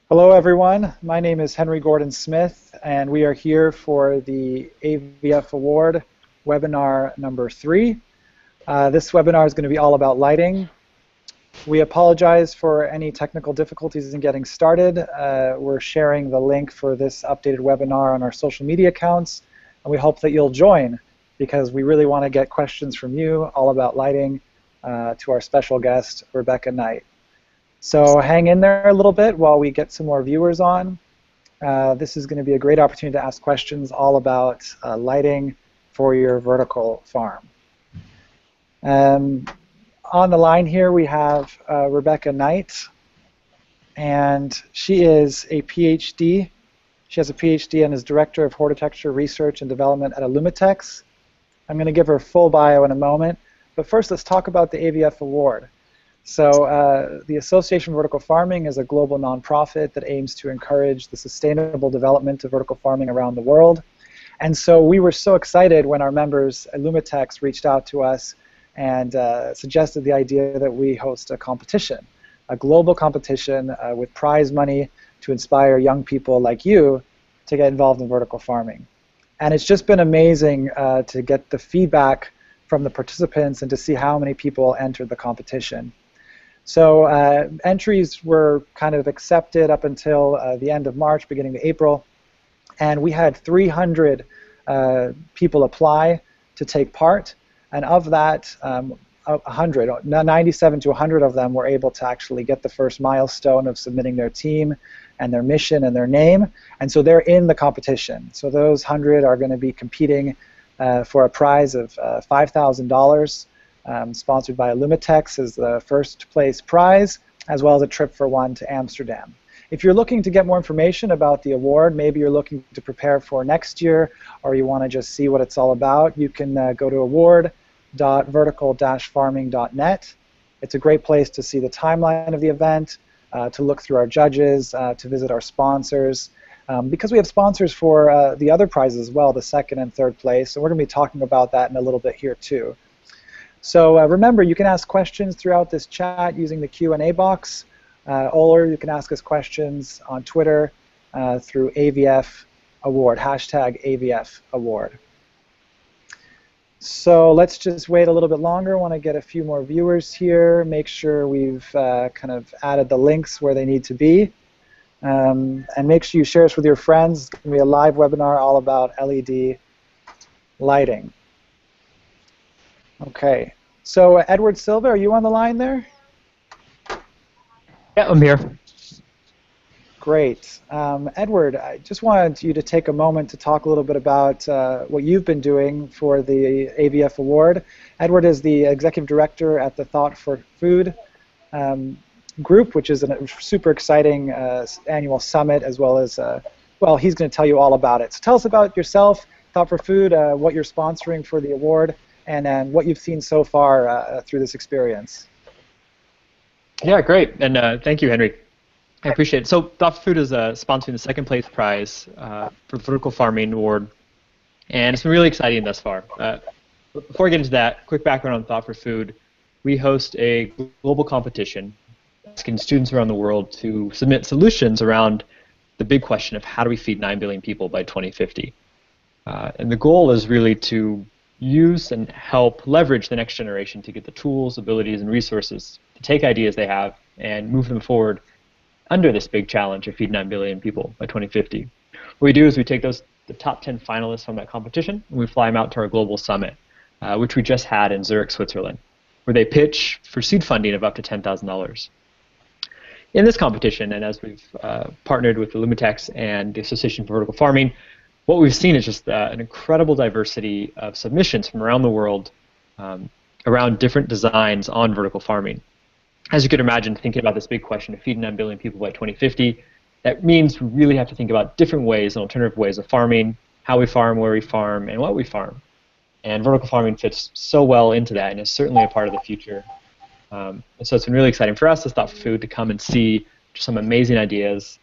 Hello, everyone. My name is Henry Gordon Smith, and we are here for the AVF Award webinar number 3. This webinar is going to be all about lighting. We apologize for any technical difficulties in getting started. We're sharing the link for this updated webinar on our social media accounts, and we hope that you'll join because we really want to get questions from you all about lighting to our special guest, Rebecca Knight. So hang in there a little bit while we get some more viewers on. This is going to be a great opportunity to ask questions all about lighting for your vertical farm. On the line here we have Rebecca Knight, and she is a PhD. She has a PhD and is Director of Horticulture Research and Development at Illumitex. I'm going to give her a full bio in a moment, but first let's talk about the AVF Award. So the Association for Vertical Farming is a global nonprofit that aims to encourage the sustainable development of vertical farming around the world. And so we were so excited when our members at Illumitex reached out to us and suggested the idea that we host a competition, a global competition with prize money to inspire young people like you to get involved in vertical farming. And it's just been amazing to get the feedback from the participants and to see how many people entered the competition. So entries were kind of accepted up until the end of March, beginning of April, and we had 300 people apply to take part, and of that, 97 to 100 of them were able to actually get the first milestone of submitting their team and their mission and their name, and so they're in the competition. So those 100 are going to be competing for a prize of $5,000. Sponsored by Illumitex as the first place prize, as well as a trip for one to Amsterdam. If you're looking to get more information about the award, maybe you're looking to prepare for next year, or you want to just see what it's all about, you can go to award.vertical-farming.net. It's a great place to see the timeline of the event, to look through our judges, to visit our sponsors, because we have sponsors for the other prizes as well, the second and third place, so we're going to be talking about that in a little bit here too. So remember, you can ask questions throughout this chat using the Q&A box, or you can ask us questions on Twitter through AVF Award, hashtag AVF Award. So let's just wait a little bit longer. I want to get a few more viewers here, make sure we've kind of added the links where they need to be. And make sure you share this with your friends. It's going to be a live webinar all about LED lighting. Okay, so Edward Silva, are you on the line there? Yeah, I'm here. Great. Edward, I just wanted you to take a moment to talk a little bit about what you've been doing for the AVF Award. Edward is the Executive Director at the Thought for Food group, which is a super exciting annual summit, as well as, well, he's going to tell you all about it. So tell us about yourself, Thought for Food, what you're sponsoring for the award, and what you've seen so far through this experience. Yeah, great, and thank you, Henry. I appreciate it. So Thought for Food is sponsoring the second place prize for the Vertical Farming Award, and it's been really exciting thus far. Before I get into that, quick background on Thought for Food. We host a global competition asking students around the world to submit solutions around the big question of how do we feed 9 billion people by 2050. And the goal is really to use and help leverage the next generation to get the tools, abilities, and resources to take ideas they have and move them forward under this big challenge of feed 9 billion people by 2050. What we do is we take the top 10 finalists from that competition and we fly them out to our global summit, which we just had in Zurich, Switzerland, where they pitch for seed funding of up to $10,000. In this competition, and as we've partnered with Illumitex and the Association for Vertical Farming, what we've seen is just an incredible diversity of submissions from around the world around different designs on vertical farming. As you could imagine, thinking about this big question of feeding 9 billion people by 2050, that means we really have to think about different ways and alternative ways of farming, how we farm, where we farm, and what we farm. And vertical farming fits so well into that and is certainly a part of the future. And so it's been really exciting for us as Thought for Food to come and see some amazing ideas,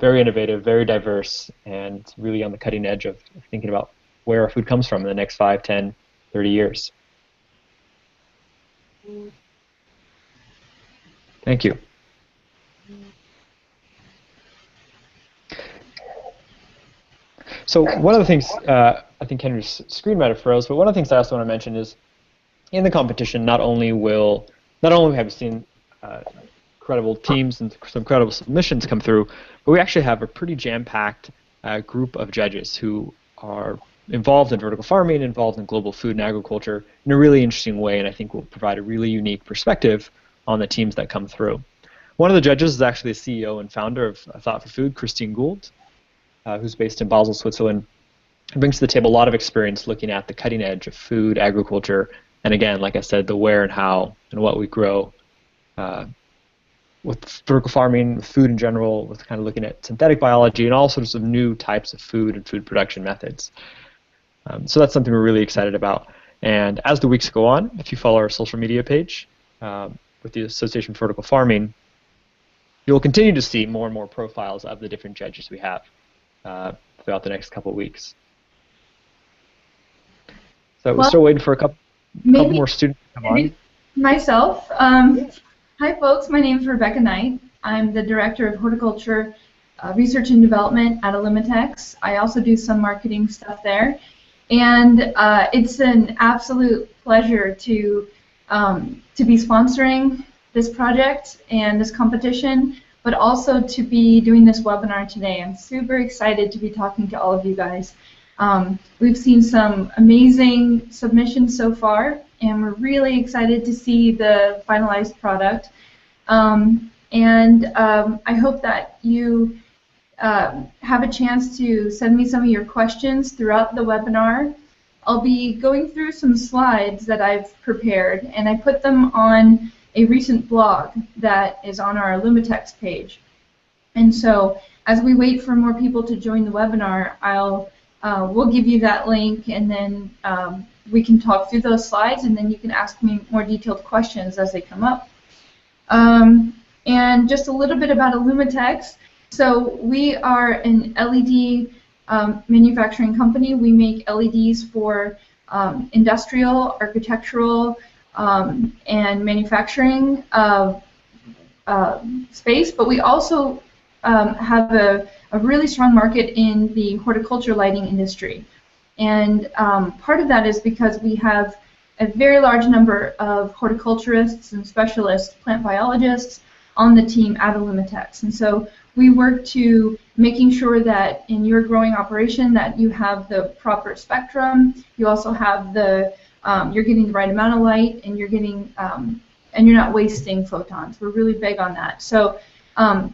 very innovative, very diverse, and really on the cutting edge of thinking about where our food comes from in the next 5, 10, 30 years. Thank you. So one of the things, I think Henry's screen might have froze, but one of the things I also want to mention is in the competition, not only have we seen incredible teams and some incredible submissions come through, but we actually have a pretty jam-packed group of judges who are involved in vertical farming, involved in global food and agriculture in a really interesting way, and I think will provide a really unique perspective on the teams that come through. One of the judges is actually the CEO and founder of Thought for Food, Christine Gould, who's based in Basel, Switzerland, and brings to the table a lot of experience looking at the cutting edge of food, agriculture, and again, like I said, the where and how and what we grow with vertical farming, with food in general, with kind of looking at synthetic biology and all sorts of new types of food and food production methods. So that's something we're really excited about. And as the weeks go on, if you follow our social media page with the Association for Vertical Farming, you'll continue to see more and more profiles of the different judges we have throughout the next couple of weeks. So we're still waiting for a couple more students to come on. Myself. Hi, folks. My name is Rebecca Knight. I'm the Director of Horticulture Research and Development at Illumitex. I also do some marketing stuff there. And it's an absolute pleasure to be sponsoring this project and this competition, but also to be doing this webinar today. I'm super excited to be talking to all of you guys. We've seen some amazing submissions so far, and we're really excited to see the finalized product. I hope that you have a chance to send me some of your questions throughout the webinar. I'll be going through some slides that I've prepared, and I put them on a recent blog that is on our Illumitex page. And so as we wait for more people to join the webinar, we'll give you that link, and then we can talk through those slides, and then you can ask me more detailed questions as they come up. And just a little bit about Illumitex. So we are an LED manufacturing company. We make LEDs for industrial, architectural, and manufacturing space, but we also have a really strong market in the horticulture lighting industry. And part of that is because we have a very large number of horticulturists and specialist plant biologists on the team at Illumitex. And so we work to making sure that in your growing operation that you have the proper spectrum, you also have the, you're getting the right amount of light, and you're getting, and you're not wasting photons. We're really big on that. So,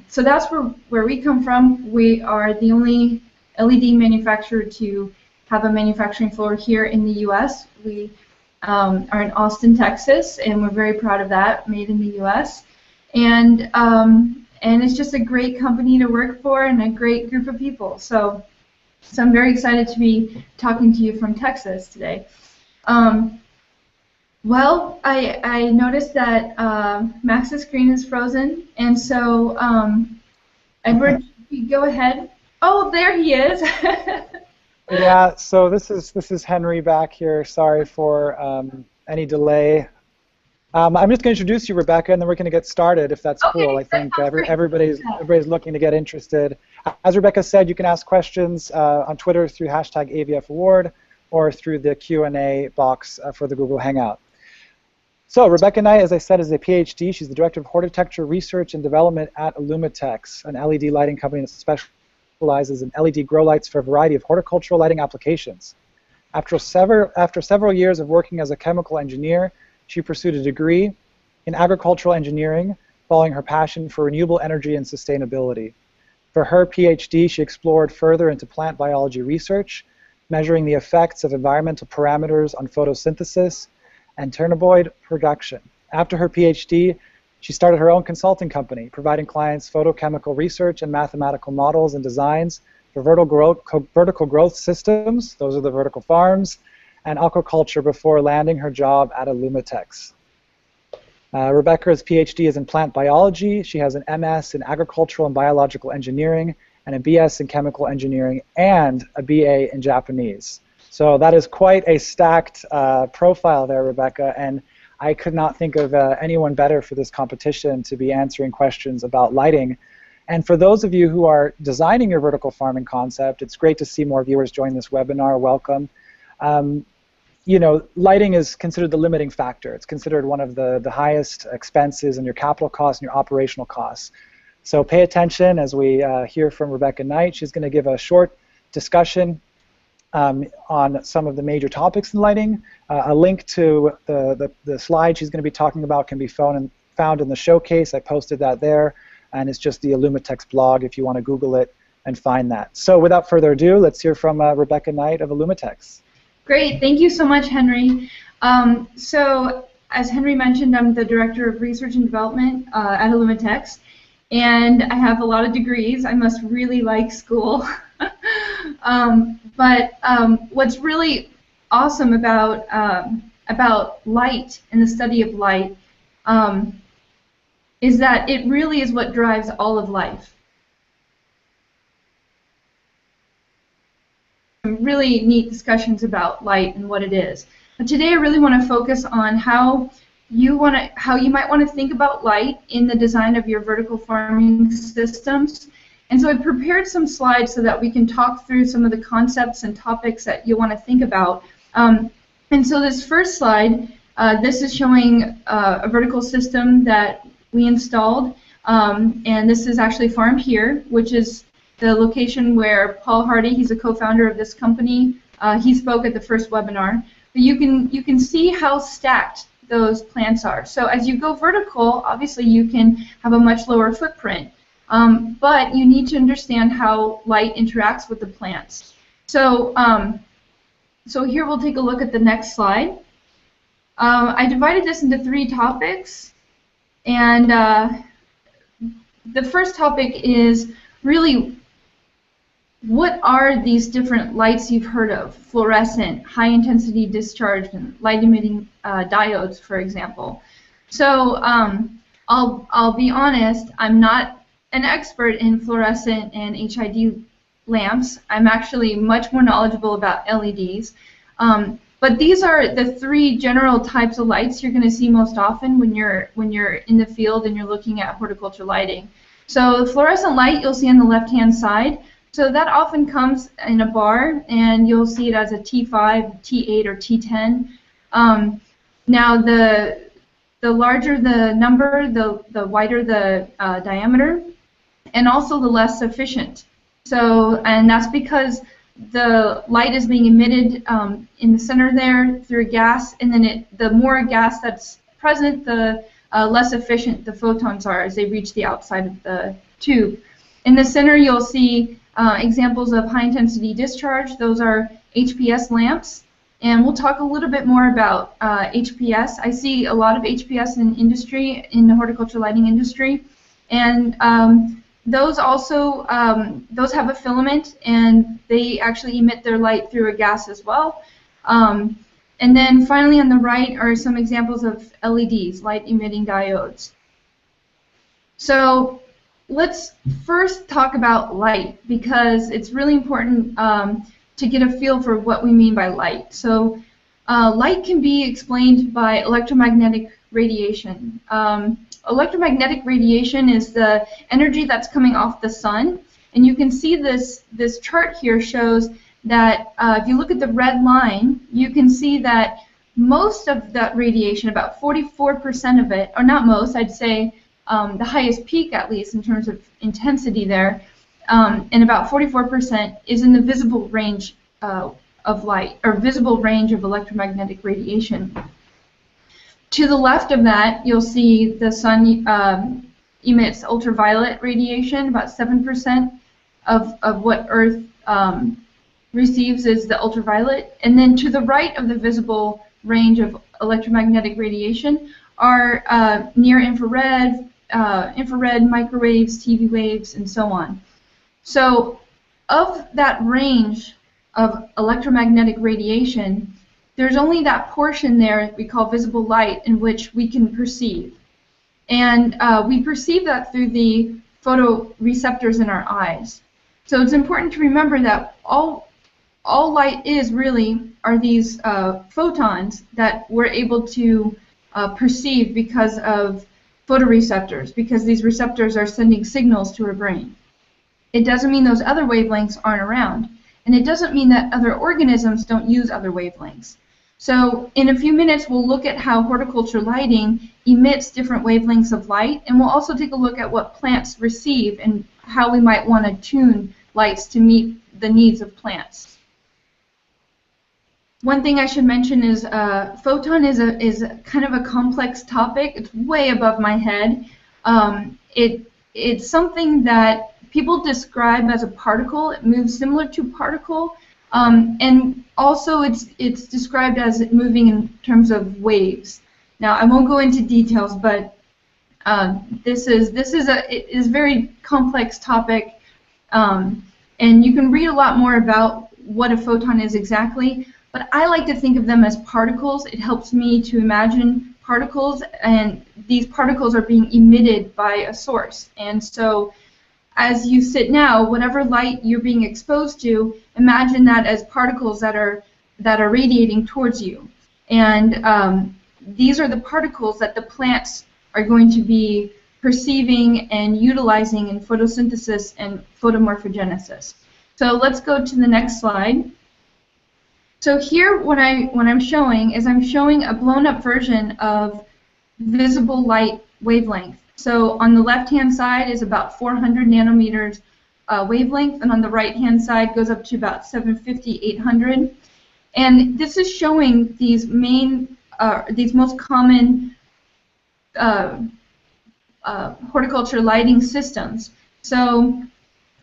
so that's where we come from. We are the only LED manufacturer to have a manufacturing floor here in the U.S. We are in Austin, Texas, and we're very proud of that, made in the U.S. And it's just a great company to work for and a great group of people. So I'm very excited to be talking to you from Texas today. Well, I noticed that Max's screen is frozen, and so Edward, go ahead. Oh, there he is. Yeah. So this is Henry back here. Sorry for any delay. I'm just going to introduce you, Rebecca, and then we're going to get started, if that's cool. I think everybody's looking to get interested. As Rebecca said, you can ask questions on Twitter through hashtag AVFaward or through the Q&A box for the Google Hangout. So Rebecca Knight, as I said, is a PhD. She's the Director of Horticulture Research and Development at Illumitex, an LED lighting company that specializes in LED grow lights for a variety of horticultural lighting applications. After several years of working as a chemical engineer, she pursued a degree in agricultural engineering, following her passion for renewable energy and sustainability. For her PhD, she explored further into plant biology research, measuring the effects of environmental parameters on photosynthesis and cannabinoid production. After her PhD, she started her own consulting company, providing clients photochemical research and mathematical models and designs for vertical growth systems, those are the vertical farms, and aquaculture before landing her job at Illumitex. Rebecca's PhD is in plant biology. She has an MS in agricultural and biological engineering, and a BS in chemical engineering, and a BA in Japanese. So that is quite a stacked profile there, Rebecca, and I could not think of anyone better for this competition to be answering questions about lighting. And for those of you who are designing your vertical farming concept, it's great to see more viewers join this webinar. Welcome. You know, lighting is considered the limiting factor. It's considered one of the highest expenses in your capital costs and your operational costs. So pay attention as we hear from Rebecca Knight. She's going to give a short discussion on some of the major topics in lighting. A link to the slide she's going to be talking about can be found in the showcase. I posted that there, and it's just the Illumitex blog if you want to Google it and find that. So without further ado, let's hear from Rebecca Knight of Illumitex. Great, thank you so much, Henry. So as Henry mentioned, I'm the Director of Research and Development at Illumitex, and I have a lot of degrees. I must really like school. But what's really awesome about light and the study of light is that it really is what drives all of life. Some really neat discussions about light and what it is. But today I really want to focus on how you might want to think about light in the design of your vertical farming systems. And so I prepared some slides so that we can talk through some of the concepts and topics that you want to think about. And so this first slide, this is showing a vertical system that we installed. And this is actually Farm Here, which is the location where Paul Hardy, he's a co-founder of this company, he spoke at the first webinar. But you can see how stacked those plants are. So as you go vertical, obviously you can have a much lower footprint. But you need to understand how light interacts with the plants. So, so here we'll take a look at the next slide. I divided this into 3 topics, and the first topic is really what are these different lights you've heard of? Fluorescent, high-intensity discharge, and light-emitting diodes, for example. So I'll be honest, I'm not an expert in fluorescent and HID lamps. I'm actually much more knowledgeable about LEDs. But these are the 3 general types of lights you're going to see most often when you're in the field and you're looking at horticulture lighting. So the fluorescent light you'll see on the left-hand side. So that often comes in a bar, and you'll see it as a T5, T8, or T10. Now the larger the number, the wider the diameter, and also the less efficient. So, and that's because the light is being emitted in the center there through gas, and then the more gas that's present, the less efficient the photons are as they reach the outside of the tube. In the center, you'll see examples of high-intensity discharge. Those are HPS lamps, and we'll talk a little bit more about HPS. I see a lot of HPS in industry, in the horticulture lighting industry, and those also those have a filament, and they actually emit their light through a gas as well. And then finally on the right are some examples of LEDs, light-emitting diodes. So let's first talk about light, because it's really important to get a feel for what we mean by light. So light can be explained by electromagnetic radiation. Electromagnetic radiation is the energy that's coming off the sun, and you can see this chart here shows that if you look at the red line, you can see that most of that radiation, about 44% of it, or not most, I'd say the highest peak at least in terms of intensity there, and about 44% is in the visible range of light, or visible range of electromagnetic radiation. To the left of that, you'll see the sun emits ultraviolet radiation. About 7% of what Earth receives is the ultraviolet. And then to the right of the visible range of electromagnetic radiation are near-infrared, infrared microwaves, TV waves, and so on. So of that range of electromagnetic radiation, there's only that portion there we call visible light in which we can perceive. And we perceive that through the photoreceptors in our eyes. So it's important to remember that all light is really are these photons that we're able to perceive because of photoreceptors, because these receptors are sending signals to her brain. It doesn't mean those other wavelengths aren't around, and it doesn't mean that other organisms don't use other wavelengths. So in a few minutes, we'll look at how horticulture lighting emits different wavelengths of light, and we'll also take a look at what plants receive and how we might want to tune lights to meet the needs of plants. One thing I should mention is photon is kind of a complex topic. It's way above my head. It's something that people describe as a particle. It moves similar to particle, and also it's described as moving in terms of waves. Now I won't go into details, but this is a very complex topic, and you can read a lot more about what a photon is exactly. But I like to think of them as particles. It helps me to imagine particles, and these particles are being emitted by a source. And so as you sit now, whatever light you're being exposed to, imagine that as particles that are radiating towards you. And these are the particles that the plants are going to be perceiving and utilizing in photosynthesis and photomorphogenesis. So let's go to the next slide. So here what I'm showing is I'm showing a blown up version of visible light wavelength. So on the left hand side is about 400 nanometers wavelength, and on the right hand side goes up to about 750, 800. And this is showing these most common horticulture lighting systems. So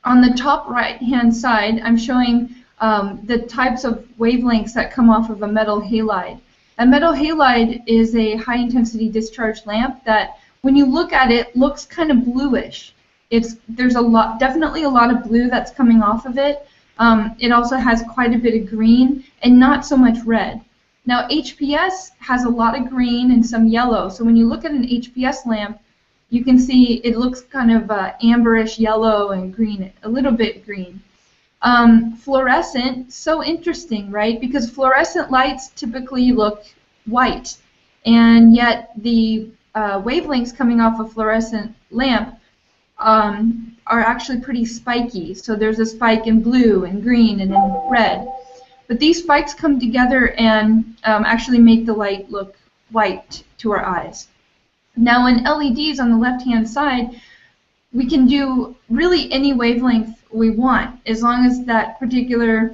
on the top right hand side I'm showing the types of wavelengths that come off of a metal halide. A metal halide is a high-intensity discharge lamp that, when you look at it, looks kind of bluish. There's definitely a lot of blue that's coming off of it. It also has quite a bit of green and not so much red. Now HPS has a lot of green and some yellow. So when you look at an HPS lamp, you can see it looks kind of amberish yellow and green, a little bit green. Fluorescent, so interesting, right? Because fluorescent lights typically look white, and yet the wavelengths coming off a fluorescent lamp are actually pretty spiky. So there's a spike in blue and green and in red. But these spikes come together and actually make the light look white to our eyes. Now in LEDs on the left-hand side, we can do really any wavelength we want, as long as that particular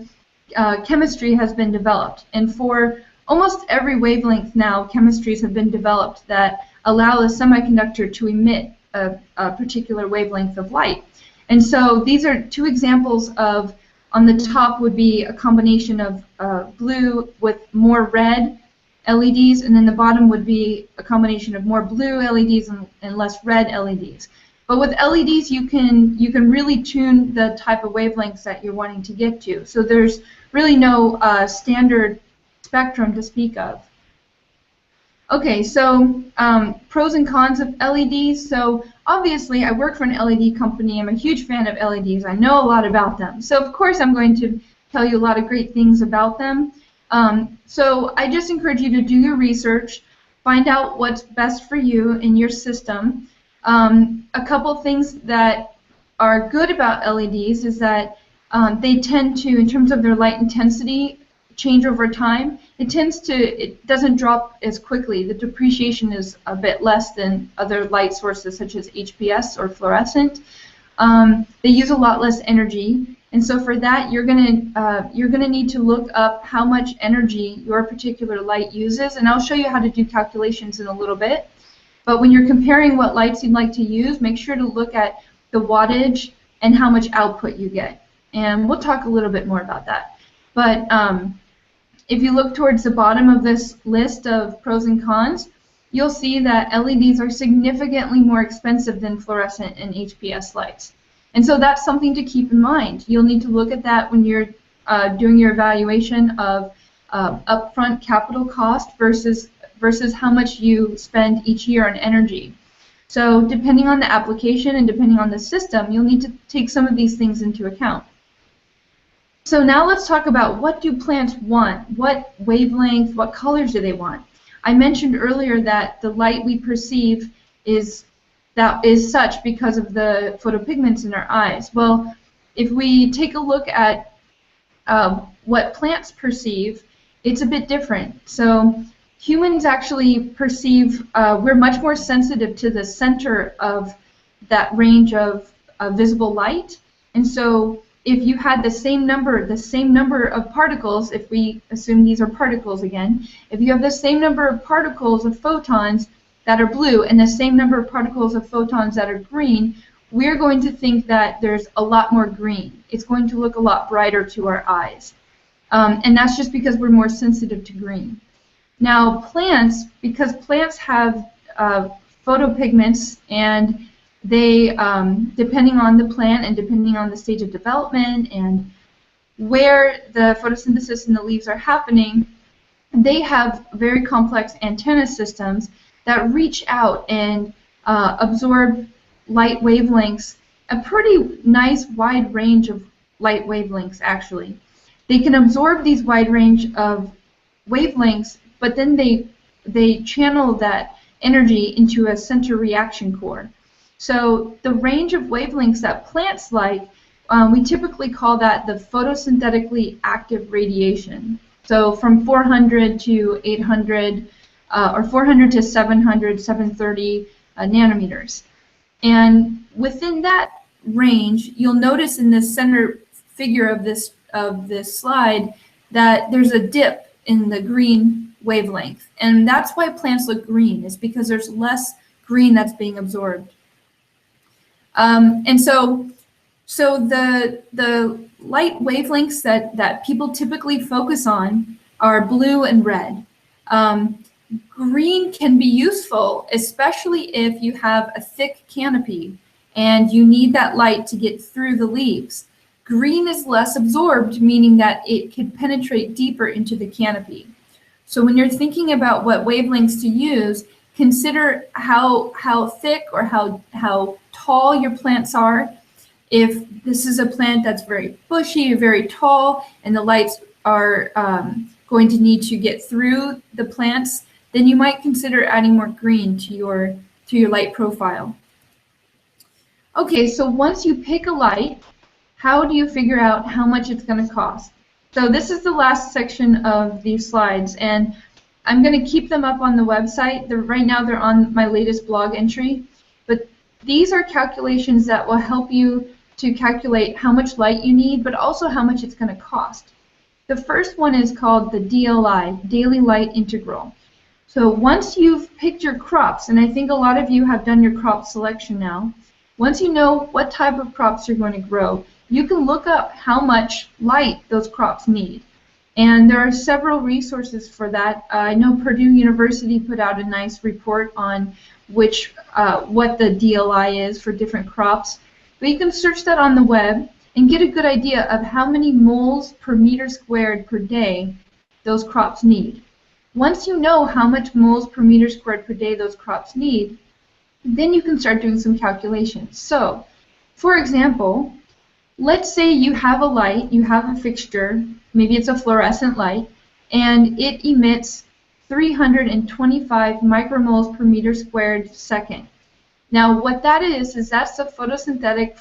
chemistry has been developed. And for almost every wavelength now, chemistries have been developed that allow a semiconductor to emit a particular wavelength of light. And so these are two examples of, on the top would be a combination of blue with more red LEDs, and then the bottom would be a combination of more blue LEDs and less red LEDs. But with LEDs, you can really tune the type of wavelengths that you're wanting to get to. So there's really no standard spectrum to speak of. Okay, so pros and cons of LEDs. So obviously, I work for an LED company. I'm a huge fan of LEDs. I know a lot about them. So of course, I'm going to tell you a lot of great things about them. So I just encourage you to do your research, find out what's best for you in your system. A couple things that are good about LEDs is that they tend to, in terms of their light intensity, change over time. It doesn't drop as quickly. The depreciation is a bit less than other light sources such as HPS or fluorescent. They use a lot less energy, and so for that you're gonna need to look up how much energy your particular light uses, and I'll show you how to do calculations in a little bit. But when you're comparing what lights you'd like to use, make sure to look at the wattage and how much output you get. And we'll talk a little bit more about that. But if you look towards the bottom of this list of pros and cons, you'll see that LEDs are significantly more expensive than fluorescent and HPS lights. And so that's something to keep in mind. You'll need to look at that when you're doing your evaluation of upfront capital cost versus how much you spend each year on energy. So depending on the application and depending on the system, you'll need to take some of these things into account. So now let's talk about, what do plants want? What wavelength, what colors do they want? I mentioned earlier that the light we perceive is that is such because of the photopigments in our eyes. Well, if we take a look at what plants perceive, it's a bit different. So humans actually perceive, we're much more sensitive to the center of that range of visible light. And so if you had the same number of particles, if we assume these are particles again, if you have the same number of particles of photons that are blue and the same number of particles of photons that are green, we're going to think that there's a lot more green. It's going to look a lot brighter to our eyes. And that's just because we're more sensitive to green. Now plants, because plants have photopigments, and they, depending on the plant and depending on the stage of development and where the photosynthesis in the leaves are happening, they have very complex antenna systems that reach out and absorb light wavelengths, a pretty nice wide range of light wavelengths actually. They can absorb these wide range of wavelengths, but then they channel that energy into a center reaction core. So the range of wavelengths that plants like, we typically call that the photosynthetically active radiation. So from 400 to 800, or 400 to 700, 730 nanometers. And within that range, you'll notice in the center figure of this slide that there's a dip in the green wavelength. And that's why plants look green, is because there's less green that's being absorbed. And so the light wavelengths that people typically focus on are blue and red. Green can be useful, especially if you have a thick canopy and you need that light to get through the leaves. Green is less absorbed, meaning that it can penetrate deeper into the canopy. So when you're thinking about what wavelengths to use, consider how thick or how tall your plants are. If this is a plant that's very bushy, very tall, and the lights are going to need to get through the plants, then you might consider adding more green to your light profile. Okay, so once you pick a light, how do you figure out how much it's going to cost? So this is the last section of these slides, and I'm going to keep them up on the website. Right now they're on my latest blog entry, but these are calculations that will help you to calculate how much light you need, but also how much it's going to cost. The first one is called the DLI, Daily Light Integral. So once you've picked your crops, and I think a lot of you have done your crop selection now, once you know what type of crops you're going to grow, you can look up how much light those crops need. And there are several resources for that. I know Purdue University put out a nice report on what the DLI is for different crops. But you can search that on the web and get a good idea of how many moles per meter squared per day those crops need. Once you know how much moles per meter squared per day those crops need, then you can start doing some calculations. So, for example, let's say you have a light, you have a fixture, maybe it's a fluorescent light, and it emits 325 micromoles per meter squared second. Now, what that is that's the photosynthetic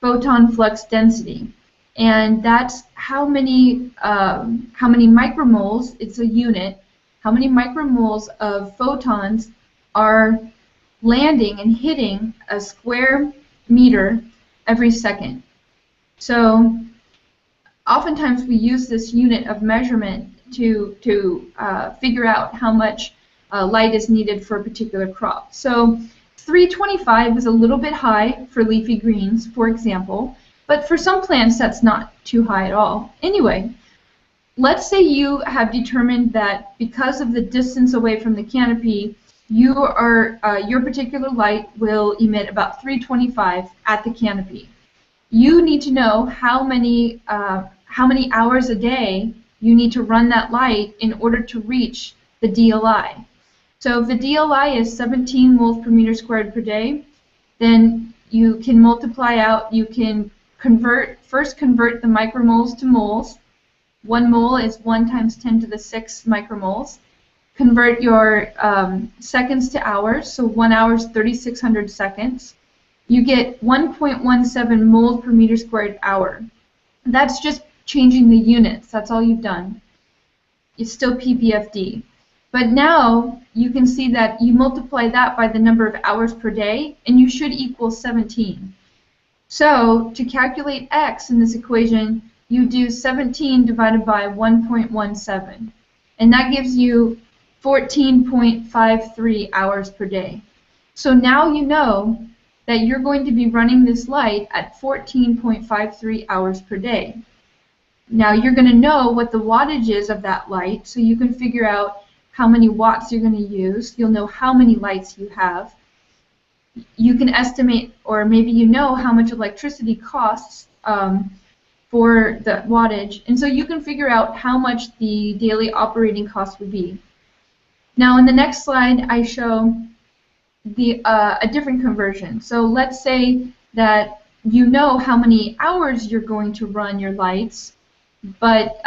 photon flux density, and that's how many micromoles, it's a unit, how many micromoles of photons are landing and hitting a square meter every second. So oftentimes we use this unit of measurement to figure out how much light is needed for a particular crop. So 325 is a little bit high for leafy greens, for example, but for some plants that's not too high at all. Anyway, let's say you have determined that because of the distance away from the canopy, your particular light will emit about 325 at the canopy. You need to know how many hours a day you need to run that light in order to reach the DLI. So if the DLI is 17 moles per meter squared per day, then you can multiply out, you can first convert the micromoles to moles. 1 mole is 1 times 10 to the 6 micromoles. convert your seconds to hours, so 1 hour is 3,600 seconds. You get 1.17 moles per meter squared hour. That's just changing the units. That's all you've done. It's still ppfd. But now you can see that you multiply that by the number of hours per day, and you should equal 17. So to calculate x in this equation, you do 17 divided by 1.17. And that gives you 14.53 hours per day. So now you know that you're going to be running this light at 14.53 hours per day. Now you're going to know what the wattage is of that light, so you can figure out how many watts you're going to use. You'll know how many lights you have. You can estimate, or maybe you know how much electricity costs for the wattage, and so you can figure out how much the daily operating cost would be. Now in the next slide I show a different conversion. So let's say that you know how many hours you're going to run your lights, but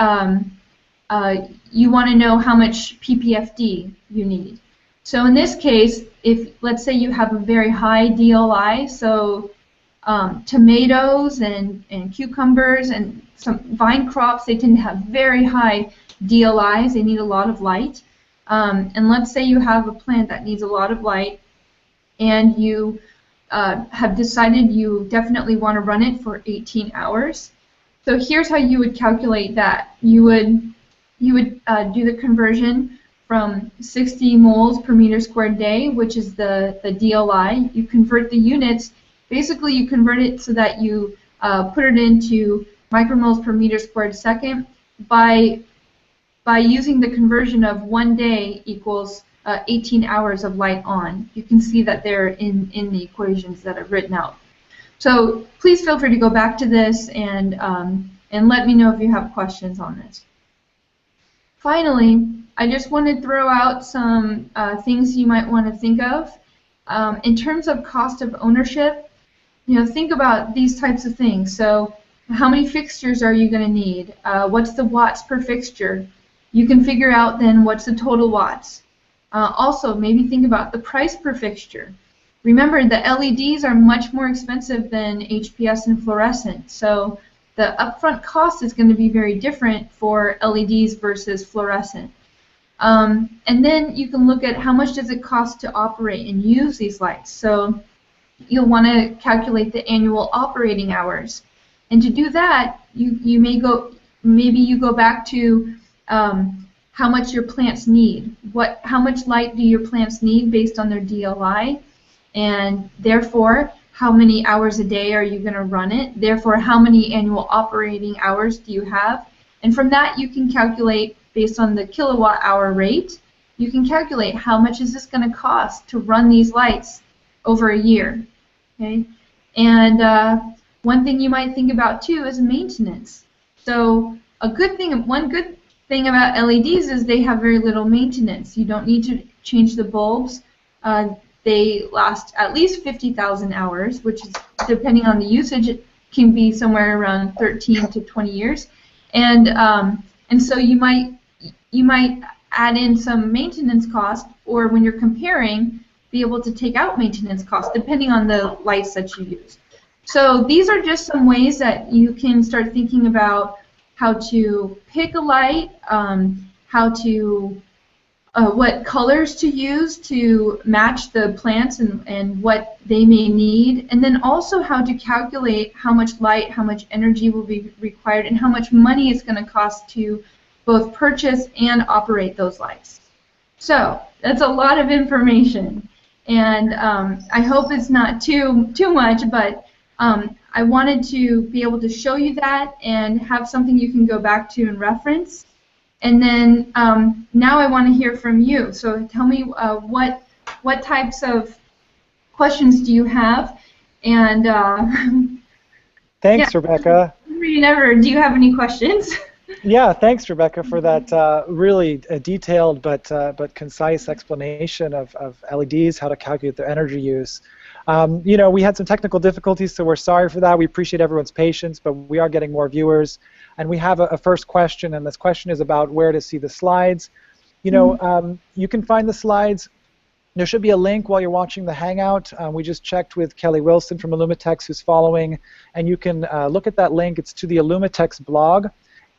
you want to know how much ppfd you need. So in this case, if let's say you have a very high DLI, so tomatoes and cucumbers and some vine crops, they tend to have very high DLIs. They need a lot of light. And let's say you have a plant that needs a lot of light, and you have decided you definitely want to run it for 18 hours. So here's how you would calculate that. You would do the conversion from 60 moles per meter squared day, which is the DLI. You convert the units. Basically, you convert it so that you put it into micromoles per meter squared second by using the conversion of 1 day equals 18 hours of light on. You can see that they're in the equations that are written out. So please feel free to go back to this and let me know if you have questions on this. Finally, I just want to throw out some things you might want to think of. In terms of cost of ownership, think about these types of things. So how many fixtures are you going to need? What's the watts per fixture? You can figure out then what's the total watts. Also, maybe think about the price per fixture. Remember, the LEDs are much more expensive than HPS and fluorescent, so the upfront cost is going to be very different for LEDs versus fluorescent. And then you can look at how much does it cost to operate and use these lights. So you'll want to calculate the annual operating hours. And to do that, maybe you go back to how much your plants need. How much light do your plants need based on their DLI, and therefore how many hours a day are you going to run it? Therefore, how many annual operating hours do you have? And from that, you can calculate based on the kilowatt hour rate. You can calculate how much is this going to cost to run these lights over a year. Okay, and one thing you might think about too is maintenance. So one good thing about LEDs is they have very little maintenance. You don't need to change the bulbs. They last at least 50,000 hours, which is, depending on the usage, it can be somewhere around 13 to 20 years. And so you might add in some maintenance cost, or when you're comparing, be able to take out maintenance costs depending on the lights that you use. So these are just some ways that you can start thinking about how to pick a light, what colors to use to match the plants and what they may need, and then also how to calculate how much light, how much energy will be required, and how much money it's going to cost to both purchase and operate those lights. So that's a lot of information, and I hope it's not too much, but I wanted to be able to show you that and have something you can go back to and reference. And then now I want to hear from you. So tell me what types of questions do you have? And thanks, yeah. Rebecca. Do you have any questions? Yeah, thanks, Rebecca, for that really detailed but concise explanation of LEDs, how to calculate their energy use. We had some technical difficulties, so we're sorry for that. We appreciate everyone's patience, but we are getting more viewers. And we have a first question, and this question is about where to see the slides. You know, you can find the slides. There should be a link while you're watching the Hangout. We just checked with Kelly Wilson from Illumitex, who's following, and you can look at that link. It's to the Illumitex blog,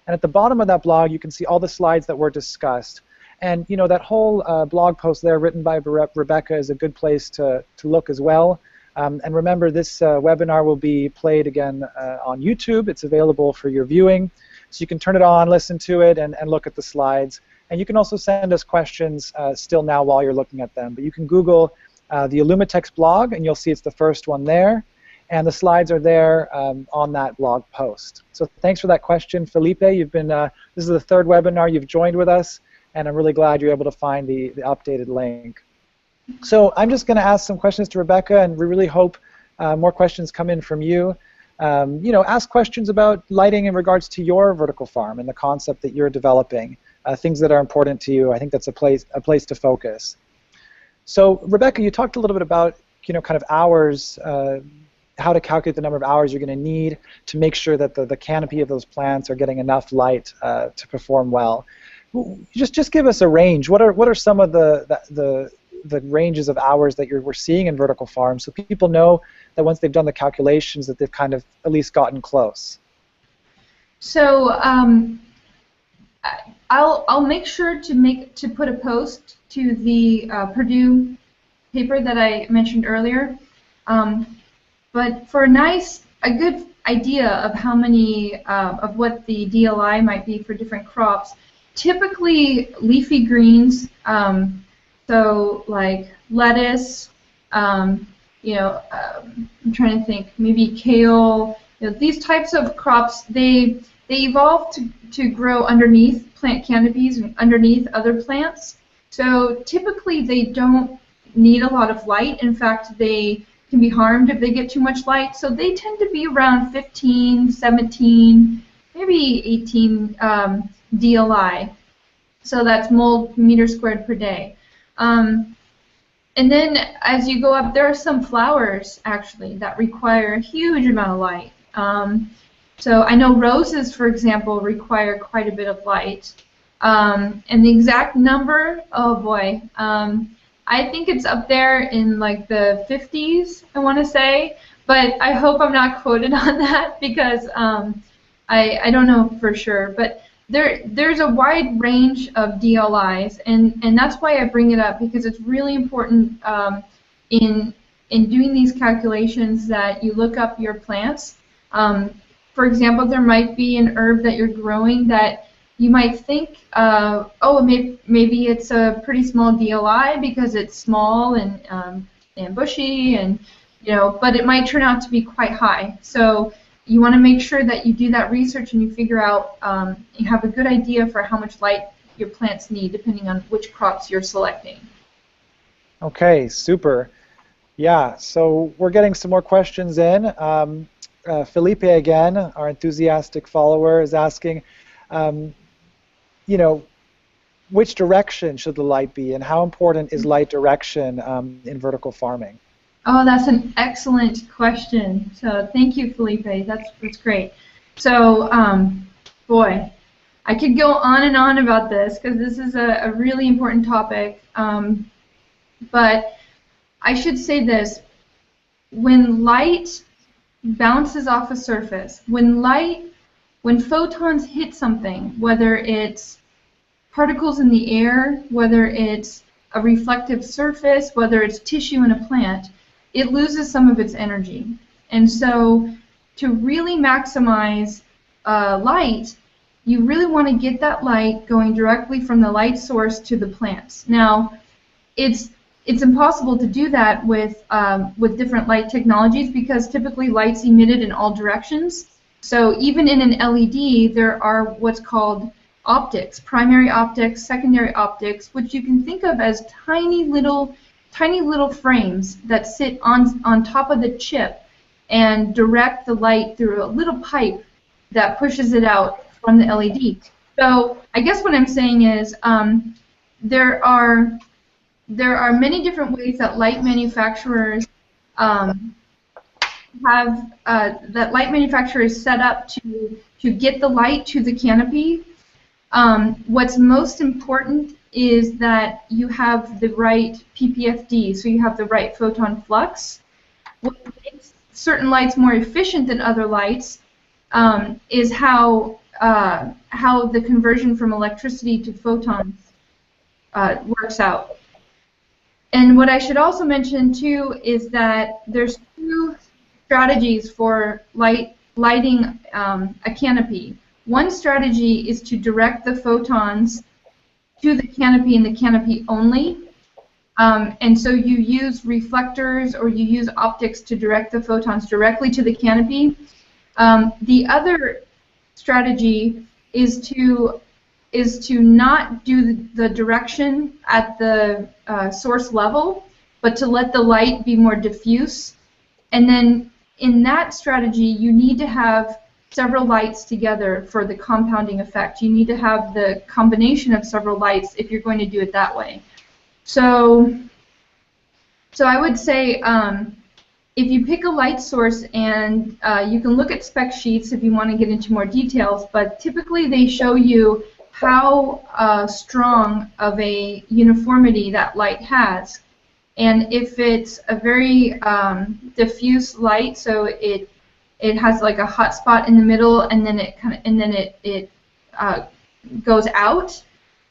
and at the bottom of that blog, you can see all the slides that were discussed. And you know, that whole blog post there, written by Rebecca, is a good place to look as well. And remember, this webinar will be played again on YouTube. It's available for your viewing, so you can turn it on, listen to it, and look at the slides. And you can also send us questions still now while you're looking at them. But you can Google the Illumitex blog, and you'll see it's the first one there. And the slides are there on that blog post. So thanks for that question, Felipe. You've been this is the third webinar you've joined with us, and I'm really glad you're able to find the updated link. So I'm just going to ask some questions to Rebecca, and we really hope more questions come in from you. You know, ask questions about lighting in regards to your vertical farm and the concept that you're developing. Things that are important to you. I think that's a place to focus. So Rebecca, you talked a little bit about, you know, kind of hours, how to calculate the number of hours you're going to need to make sure that the canopy of those plants are getting enough light to perform well. Just give us a range. What are some of the ranges of hours that we're seeing in vertical farms, so people know that once they've done the calculations that they've kind of at least gotten close? So I'll make sure to put a post to the Purdue paper that I mentioned earlier. But for a good idea of how many of what the DLI might be for different crops, typically leafy greens, so like lettuce, you know, I'm trying to think, maybe kale. You know, these types of crops, they evolve to grow underneath plant canopies and underneath other plants. So typically they don't need a lot of light. In fact, they can be harmed if they get too much light. So they tend to be around 15, 17, maybe 18 DLI. So that's mold meter squared per day. And then as you go up, there are some flowers actually that require a huge amount of light. So I know roses, for example, require quite a bit of light. And the exact number, oh boy, I think it's up there in like the 50s, I want to say. But I hope I'm not quoted on that because I don't know for sure. But there's a wide range of DLIs, and that's why I bring it up, because it's really important in doing these calculations that you look up your plants. For example, there might be an herb that you're growing that you might think, oh, maybe it's a pretty small DLI because it's small and bushy, and you know, but it might turn out to be quite high. So you want to make sure that you do that research and you figure out, you have a good idea for how much light your plants need depending on which crops you're selecting. Okay, super. Yeah, so we're getting some more questions in. Felipe again, our enthusiastic follower, is asking, you know, which direction should the light be, and how important is light direction in vertical farming? Oh, that's an excellent question. So thank you, Felipe. That's great. So, boy, I could go on and on about this because this is a really important topic. But I should say this: when light bounces off a surface, when photons hit something, whether it's particles in the air, whether it's a reflective surface, whether it's tissue in a plant, it loses some of its energy. And so to really maximize light, you really want to get that light going directly from the light source to the plants. Now, it's impossible to do that with different light technologies because typically light's emitted in all directions. So even in an LED, there are what's called optics, primary optics, secondary optics, which you can think of as tiny little frames that sit on top of the chip and direct the light through a little pipe that pushes it out from the LED. So I guess what I'm saying is there are many different ways that light manufacturers set up to get the light to the canopy. What's most important is that you have the right PPFD, so you have the right photon flux. What makes certain lights more efficient than other lights is how the conversion from electricity to photons works out. And what I should also mention too is that there's two strategies for lighting a canopy. One strategy is to direct the photons to the canopy and the canopy only. And so you use reflectors or you use optics to direct the photons directly to the canopy. The other strategy is to not do the direction at the source level, but to let the light be more diffuse. And then in that strategy, you need to have several lights together for the compounding effect. You need to have the combination of several lights if you're going to do it that way. So I would say if you pick a light source, and you can look at spec sheets if you want to get into more details, but typically they show you how strong of a uniformity that light has. And if it's a very diffuse light, so it has like a hot spot in the middle, and then it goes out,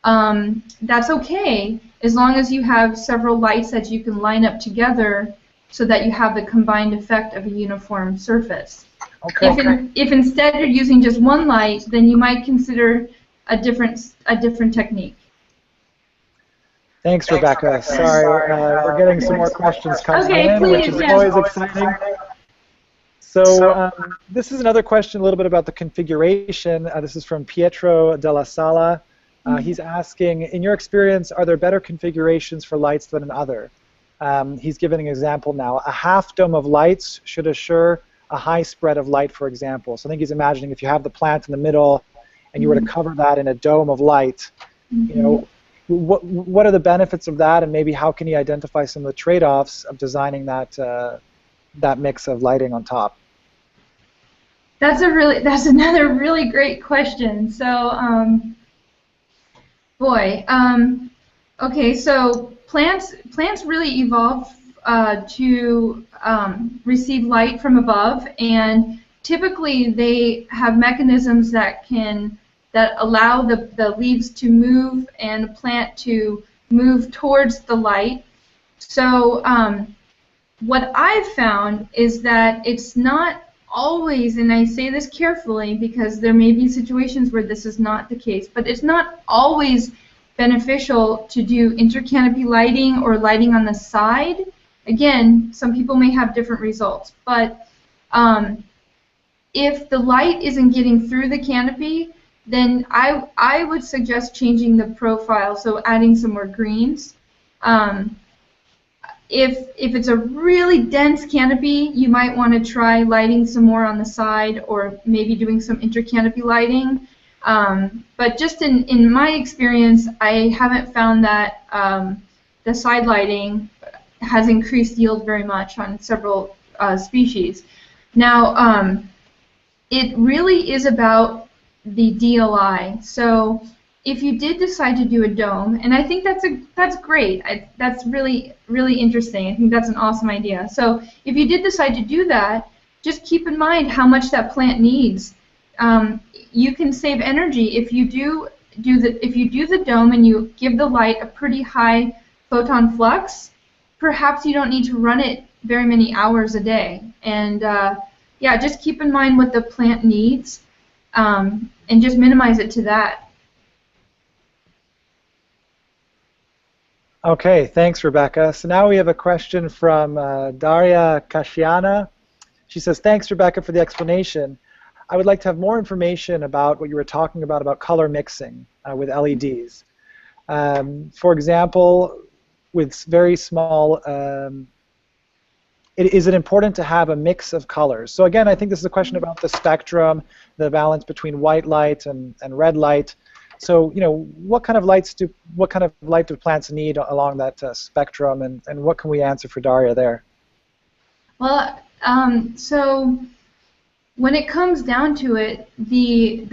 that's okay as long as you have several lights that you can line up together so that you have the combined effect of a uniform surface. Okay. If instead you're using just one light, then you might consider a different technique. Thanks, Rebecca. Sorry, we're getting some more questions coming in, please, which is always exciting. So this is another question a little bit about the configuration. This is from Pietro della Sala. He's asking, in your experience, are there better configurations for lights than another? He's giving an example now. A half dome of lights should assure a high spread of light, for example. So I think he's imagining if you have the plant in the middle and you were to cover that in a dome of light, you know, what are the benefits of that, and maybe how can he identify some of the trade-offs of designing that that mix of lighting on top? That's another really great question. So okay, so plants really evolved to receive light from above, and typically they have mechanisms that allow the leaves to move and the plant to move towards the light. So what I've found is that it's not always, and I say this carefully because there may be situations where this is not the case, but it's not always beneficial to do intercanopy lighting or lighting on the side. Again, some people may have different results, but if the light isn't getting through the canopy, then I would suggest changing the profile, so adding some more greens. If it's a really dense canopy, you might want to try lighting some more on the side, or maybe doing some intercanopy lighting. But just in my experience, I haven't found that the side lighting has increased yield very much on several species. Now, it really is about the DLI. So if you did decide to do a dome, and I think that's great. That's really interesting. I think that's an awesome idea. So if you did decide to do that, just keep in mind how much that plant needs. You can save energy if you do the dome and you give the light a pretty high photon flux. Perhaps you don't need to run it very many hours a day. And yeah, just keep in mind what the plant needs, and just minimize it to that. Okay, thanks, Rebecca. So now we have a question from Daria Kashiana. She says, thanks, Rebecca, for the explanation. I would like to have more information about what you were talking about color mixing with LEDs. For example, with very small, is it important to have a mix of colors? So again, I think this is a question about the spectrum, the balance between white light and red light. So, you know, what kind of light do plants need along that spectrum, and what can we answer for Daria there? Well, so when it comes down to it, the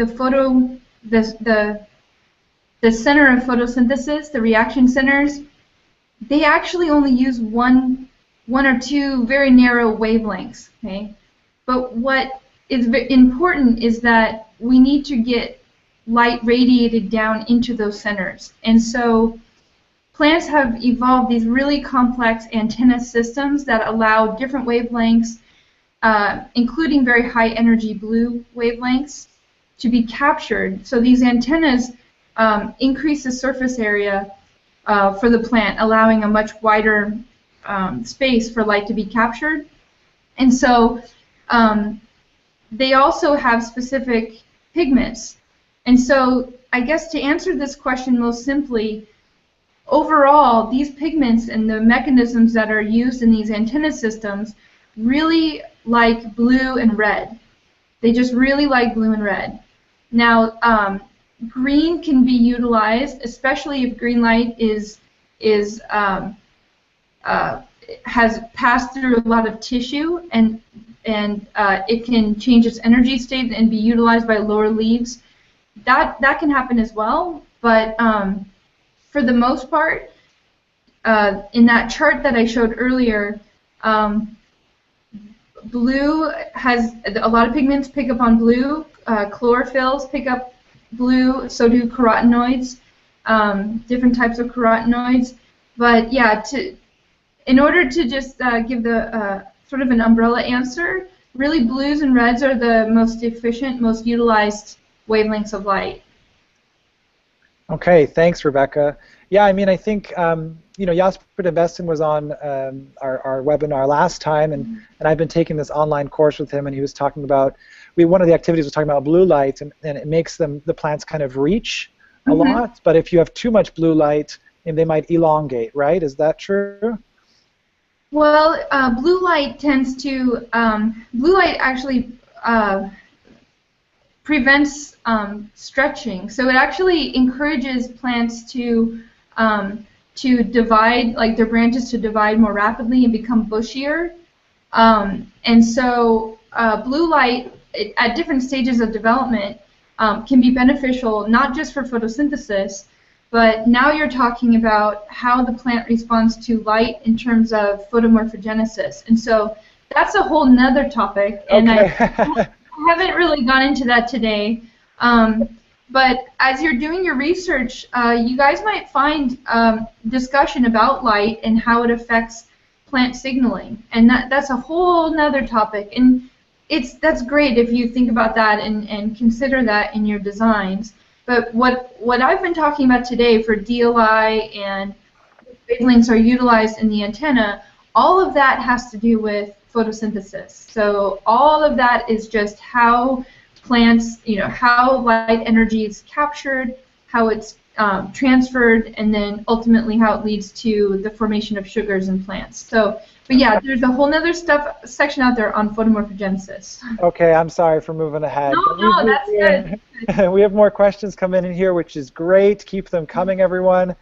the center of photosynthesis, the reaction centers, they actually only use one or two very narrow wavelengths. Okay, but what is important is that we need to get light radiated down into those centers, and so plants have evolved these really complex antenna systems that allow different wavelengths, including very high energy blue wavelengths, to be captured. So these antennas increase the surface area for the plant, allowing a much wider space for light to be captured. And so they also have specific pigments. And so I guess to answer this question most simply, overall, these pigments and the mechanisms that are used in these antenna systems really like blue and red. They just really like blue and red. Now, green can be utilized, especially if green light has passed through a lot of tissue, and it can change its energy state and be utilized by lower leaves. That can happen as well, but for the most part, in that chart that I showed earlier, blue has a lot of pigments pick up on blue. Chlorophylls pick up blue. So do carotenoids, different types of carotenoids. But yeah, in order to just give the sort of an umbrella answer, really blues and reds are the most efficient, most utilized wavelengths of light. Okay, thanks, Rebecca. Yeah, I mean, I think Jasper de Vesten was on our webinar last time, and I've been taking this online course with him, and he was talking about one of the activities was talking about blue light, and it makes the plants kind of reach a lot. But if you have too much blue light, they might elongate, right? Is that true? Well, blue light tends to blue light actually prevents stretching, so it actually encourages plants to divide, like their branches to divide more rapidly and become bushier. And so blue light at different stages of development can be beneficial, not just for photosynthesis, but now you're talking about how the plant responds to light in terms of photomorphogenesis. And so that's a whole nother topic, and okay. I haven't really gone into that today. But as you're doing your research, you guys might find discussion about light and how it affects plant signaling, and that's a whole nother topic. And that's great if you think about that and consider that in your designs. But what I've been talking about today for DLI and wavelengths are utilized in the antenna, all of that has to do with photosynthesis. So all of that is just how plants, how light energy is captured, how it's transferred, and then ultimately how it leads to the formation of sugars in plants. So, but yeah, there's a whole other section out there on photomorphogenesis. Okay, I'm sorry for moving ahead. No, that's good. We have more questions coming in here, which is great. Keep them coming, everyone.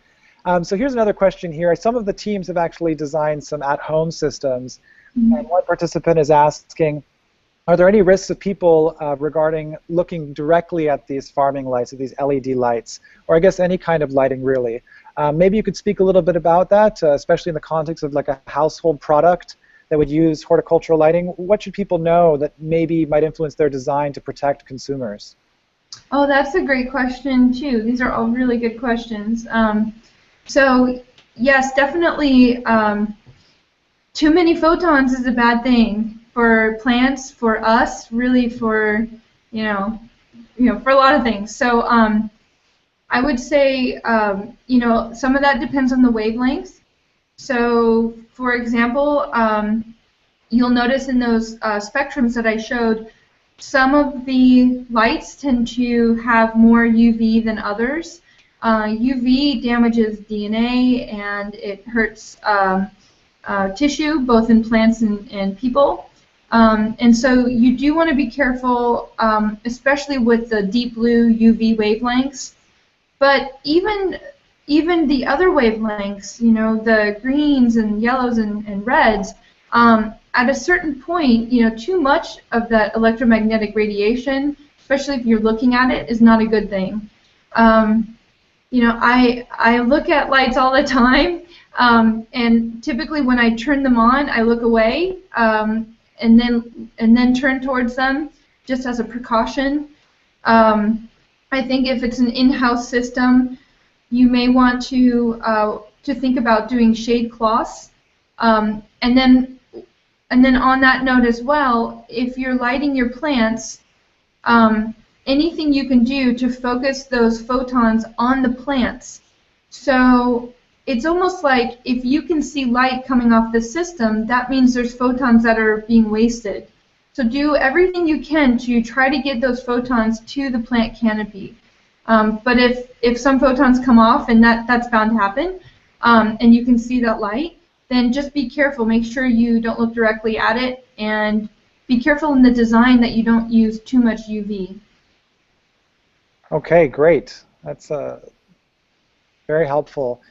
So here's another question here. Some of the teams have actually designed some at-home systems. And one participant is asking, are there any risks of people regarding looking directly at these farming lights, or these LED lights, or I guess any kind of lighting really? Maybe you could speak a little bit about that, especially in the context of like a household product that would use horticultural lighting. What should people know that maybe might influence their design to protect consumers? Oh, that's a great question too. These are all really good questions. So yes, definitely too many photons is a bad thing for plants, for us, really for, for a lot of things. So I would say, some of that depends on the wavelengths. So for example, you'll notice in those spectrums that I showed, some of the lights tend to have more UV than others. UV damages DNA and it hurts tissue, both in plants and people. And so you do want to be careful, especially with the deep blue UV wavelengths. But even the other wavelengths, the greens and yellows and reds, at a certain point, too much of that electromagnetic radiation, especially if you're looking at it, is not a good thing. I look at lights all the time, and typically when I turn them on, I look away, and then turn towards them just as a precaution. I think if it's an in-house system, you may want to think about doing shade cloths, and then on that note as well, if you're lighting your plants, anything you can do to focus those photons on the plants. So it's almost like if you can see light coming off the system, that means there's photons that are being wasted. So do everything you can to try to get those photons to the plant canopy. But if some photons come off, and that's bound to happen, and you can see that light, then just be careful. Make sure you don't look directly at it, and be careful in the design that you don't use too much UV. Okay, great. That's very helpful.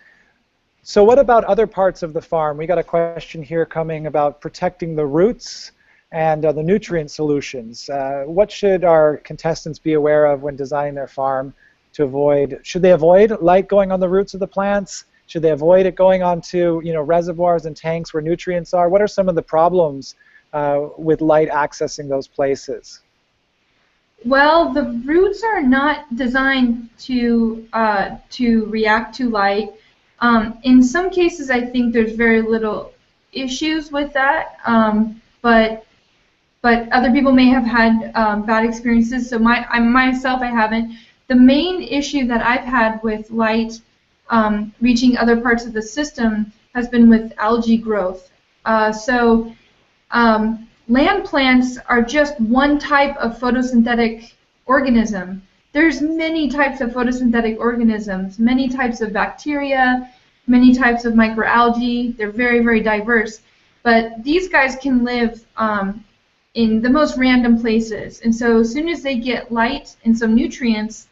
So what about other parts of the farm? We got a question here coming about protecting the roots and the nutrient solutions. What should our contestants be aware of when designing their farm to avoid? Should they avoid light going on the roots of the plants? Should they avoid it going onto reservoirs and tanks where nutrients are? What are some of the problems with light accessing those places? Well, the roots are not designed to react to light. In some cases, I think there's very little issues with that, but other people may have had bad experiences. So myself, I haven't. The main issue that I've had with light reaching other parts of the system has been with algae growth. Land plants are just one type of photosynthetic organism. There's many types of photosynthetic organisms, many types of bacteria, many types of microalgae. They're very, very diverse. But these guys can live in the most random places. And so as soon as they get light and some nutrients,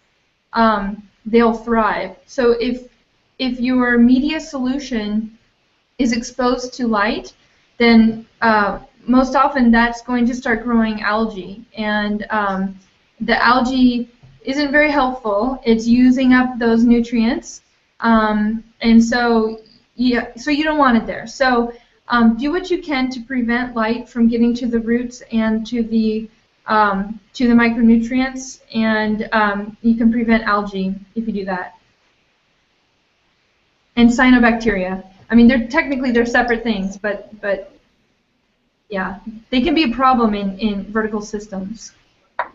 they'll thrive. So if your media solution is exposed to light, then most often that's going to start growing algae, and the algae isn't very helpful. It's using up those nutrients, and so you don't want it there. So do what you can to prevent light from getting to the roots and to the micronutrients, and you can prevent algae if you do that. And cyanobacteria. I mean, they're separate things, but yeah, they can be a problem in vertical systems.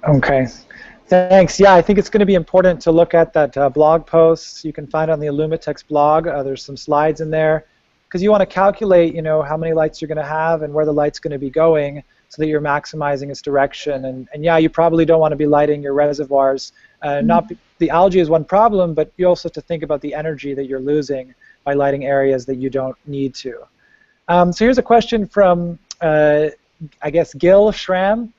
Okay, thanks. Yeah, I think it's going to be important to look at that blog post. You can find it on the Illumitex blog. There's some slides in there, because you want to calculate, how many lights you're going to have and where the light's going to be going, so that you're maximizing its direction. And yeah, you probably don't want to be lighting your reservoirs. The algae is one problem, but you also have to think about the energy that you're losing by lighting areas that you don't need to. So here's a question from, I guess, Gil Schramm.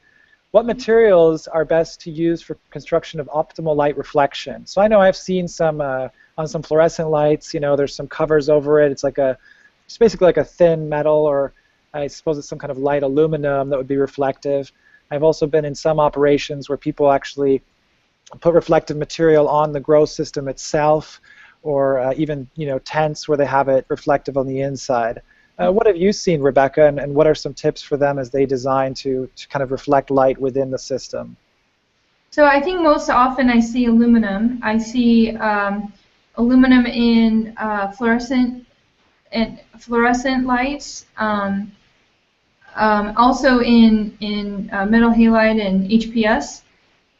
What materials are best to use for construction of optimal light reflection? So I know I've seen some on some fluorescent lights. There's some covers over it. It's basically like a thin metal, or I suppose it's some kind of light aluminum that would be reflective. I've also been in some operations where people actually put reflective material on the grow system itself, or even tents where they have it reflective on the inside. What have you seen, Rebecca, and what are some tips for them as they design to kind of reflect light within the system? So I think most often I see aluminum. I see aluminum in fluorescent lights, also in metal halide and HPS.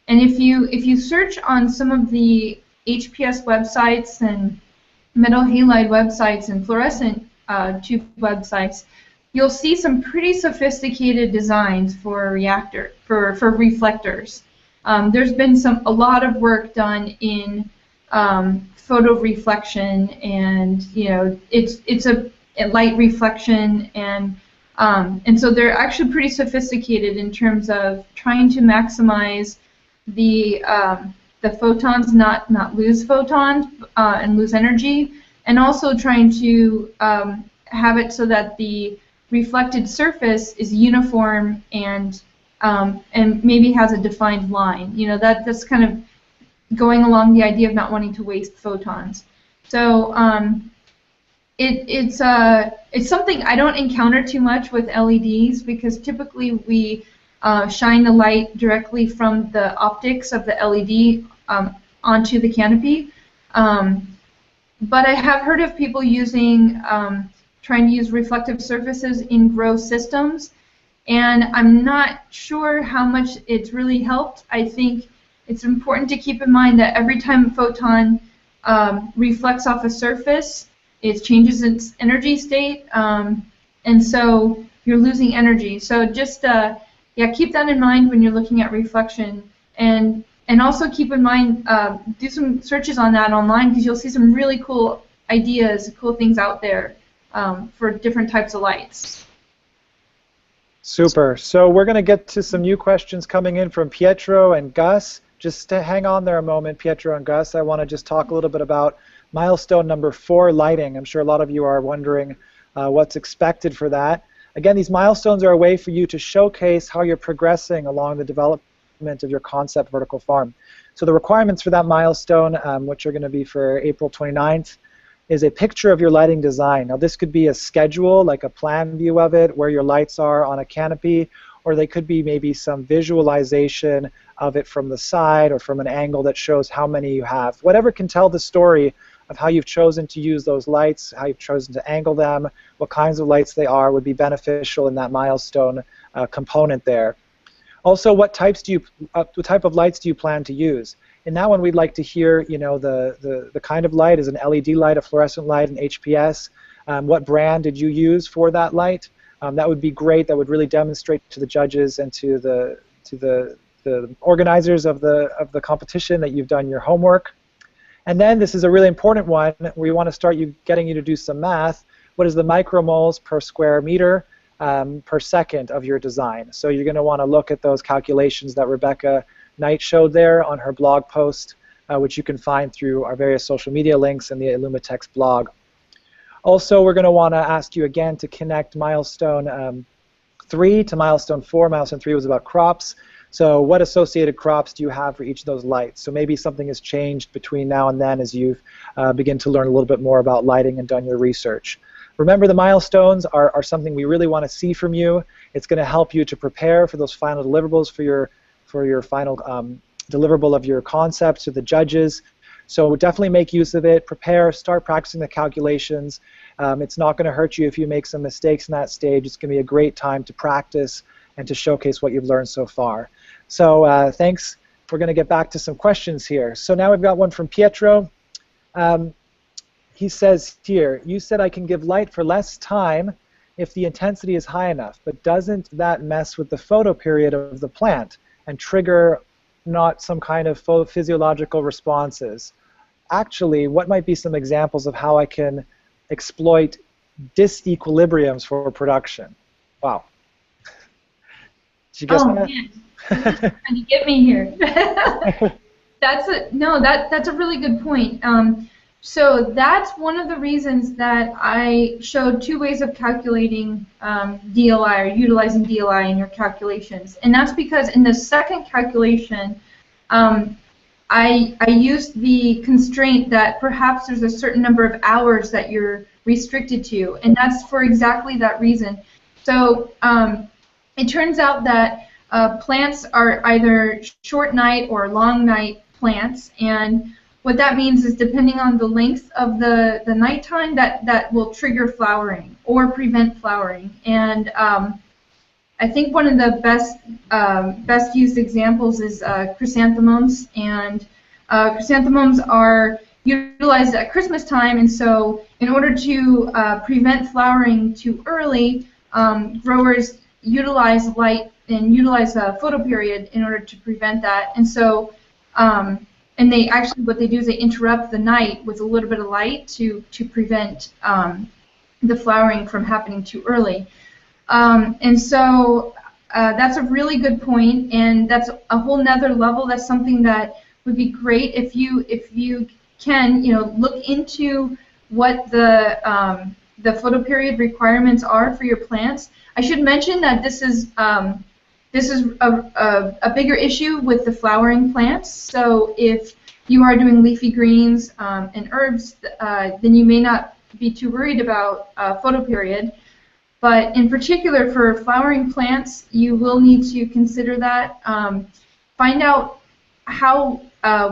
And if you search on some of the HPS websites and metal halide websites and fluorescent tube websites, you'll see some pretty sophisticated designs for reflectors. There's been a lot of work done in photo reflection, and it's a light reflection, and so they're actually pretty sophisticated in terms of trying to maximize the photons, not lose photons and lose energy, and also trying to have it so that the reflected surface is uniform and maybe has a defined line. That's kind of going along the idea of not wanting to waste photons. So it's something I don't encounter too much with LEDs, because typically we shine the light directly from the optics of the LED onto the canopy. But I have heard of people using, trying to use reflective surfaces in grow systems, and I'm not sure how much it's really helped. I think it's important to keep in mind that every time a photon reflects off a surface, it changes its energy state, and so you're losing energy. So just yeah, keep that in mind when you're looking at reflection, and also keep in mind, do some searches on that online, because you'll see some really cool ideas, cool things out there for different types of lights. Super. So we're going to get to some new questions coming in from Pietro and Gus. Just to hang on there a moment, Pietro and Gus. I want to just talk a little bit about milestone number 4, lighting. I'm sure a lot of you are wondering what's expected for that. Again, these milestones are a way for you to showcase how you're progressing along the development of your concept vertical farm. So the requirements for that milestone, which are going to be for April 29th, is a picture of your lighting design. Now this could be a schedule, like a plan view of it, where your lights are on a canopy, or they could be maybe some visualization of it from the side or from an angle that shows how many you have. Whatever can tell the story of how you've chosen to use those lights, how you've chosen to angle them, what kinds of lights they are, would be beneficial in that milestone component there. Also, what type of lights do you plan to use? In that one, we'd like to hear, you know, the kind of light. Is an LED light, a fluorescent light, an HPS? What brand did you use for that light? That would be great. That would really demonstrate to the judges and to the organizers of the competition that you've done your homework. And then this is a really important one where we want to start getting you to do some math. What is the micromoles per square meter per second of your design? So you're going to want to look at those calculations that Rebecca Knight showed there on her blog post, which you can find through our various social media links in the Illumitex blog. Also, we're going to want to ask you again to connect milestone 3 to milestone 4. Milestone 3 was about crops. So what associated crops do you have for each of those lights? So maybe something has changed between now and then as you begin to learn a little bit more about lighting and done your research. Remember, the milestones are something we really want to see from you. It's going to help you to prepare for those final deliverables for your final deliverable of your concept to the judges. So definitely make use of it. Prepare, start practicing the calculations. It's not going to hurt you if you make some mistakes in that stage. It's going to be a great time to practice and to showcase what you've learned so far. So thanks. We're going to get back to some questions here. So now we've got one from Pietro. He says here, you said I can give light for less time if the intensity is high enough, but doesn't that mess with the photo period of the plant and trigger not some kind of physiological responses? Actually, what might be some examples of how I can exploit disequilibriums for production? Wow. Did you guess that? Man, you're just trying to get me here. That's a really good point. So that's one of the reasons that I showed 2 ways of calculating DLI, or utilizing DLI in your calculations. And that's because in the second calculation, I used the constraint that perhaps there's a certain number of hours that you're restricted to, and that's for exactly that reason. So it turns out that plants are either short night or long night plants, and what that means is depending on the length of the nighttime, that will trigger flowering or prevent flowering. And I think one of the best used examples is chrysanthemums, and chrysanthemums are utilized at Christmas time, and so in order to prevent flowering too early, growers utilize light and utilize a photoperiod in order to prevent that. And so and they actually, what they do is they interrupt the night with a little bit of light to prevent the flowering from happening too early. And so that's a really good point, and that's a whole nother level. That's something that would be great if you can, look into what the photoperiod requirements are for your plants. I should mention that this is a bigger issue with the flowering plants. So if you are doing leafy greens and herbs, then you may not be too worried about photoperiod. But in particular for flowering plants, you will need to consider that. Find out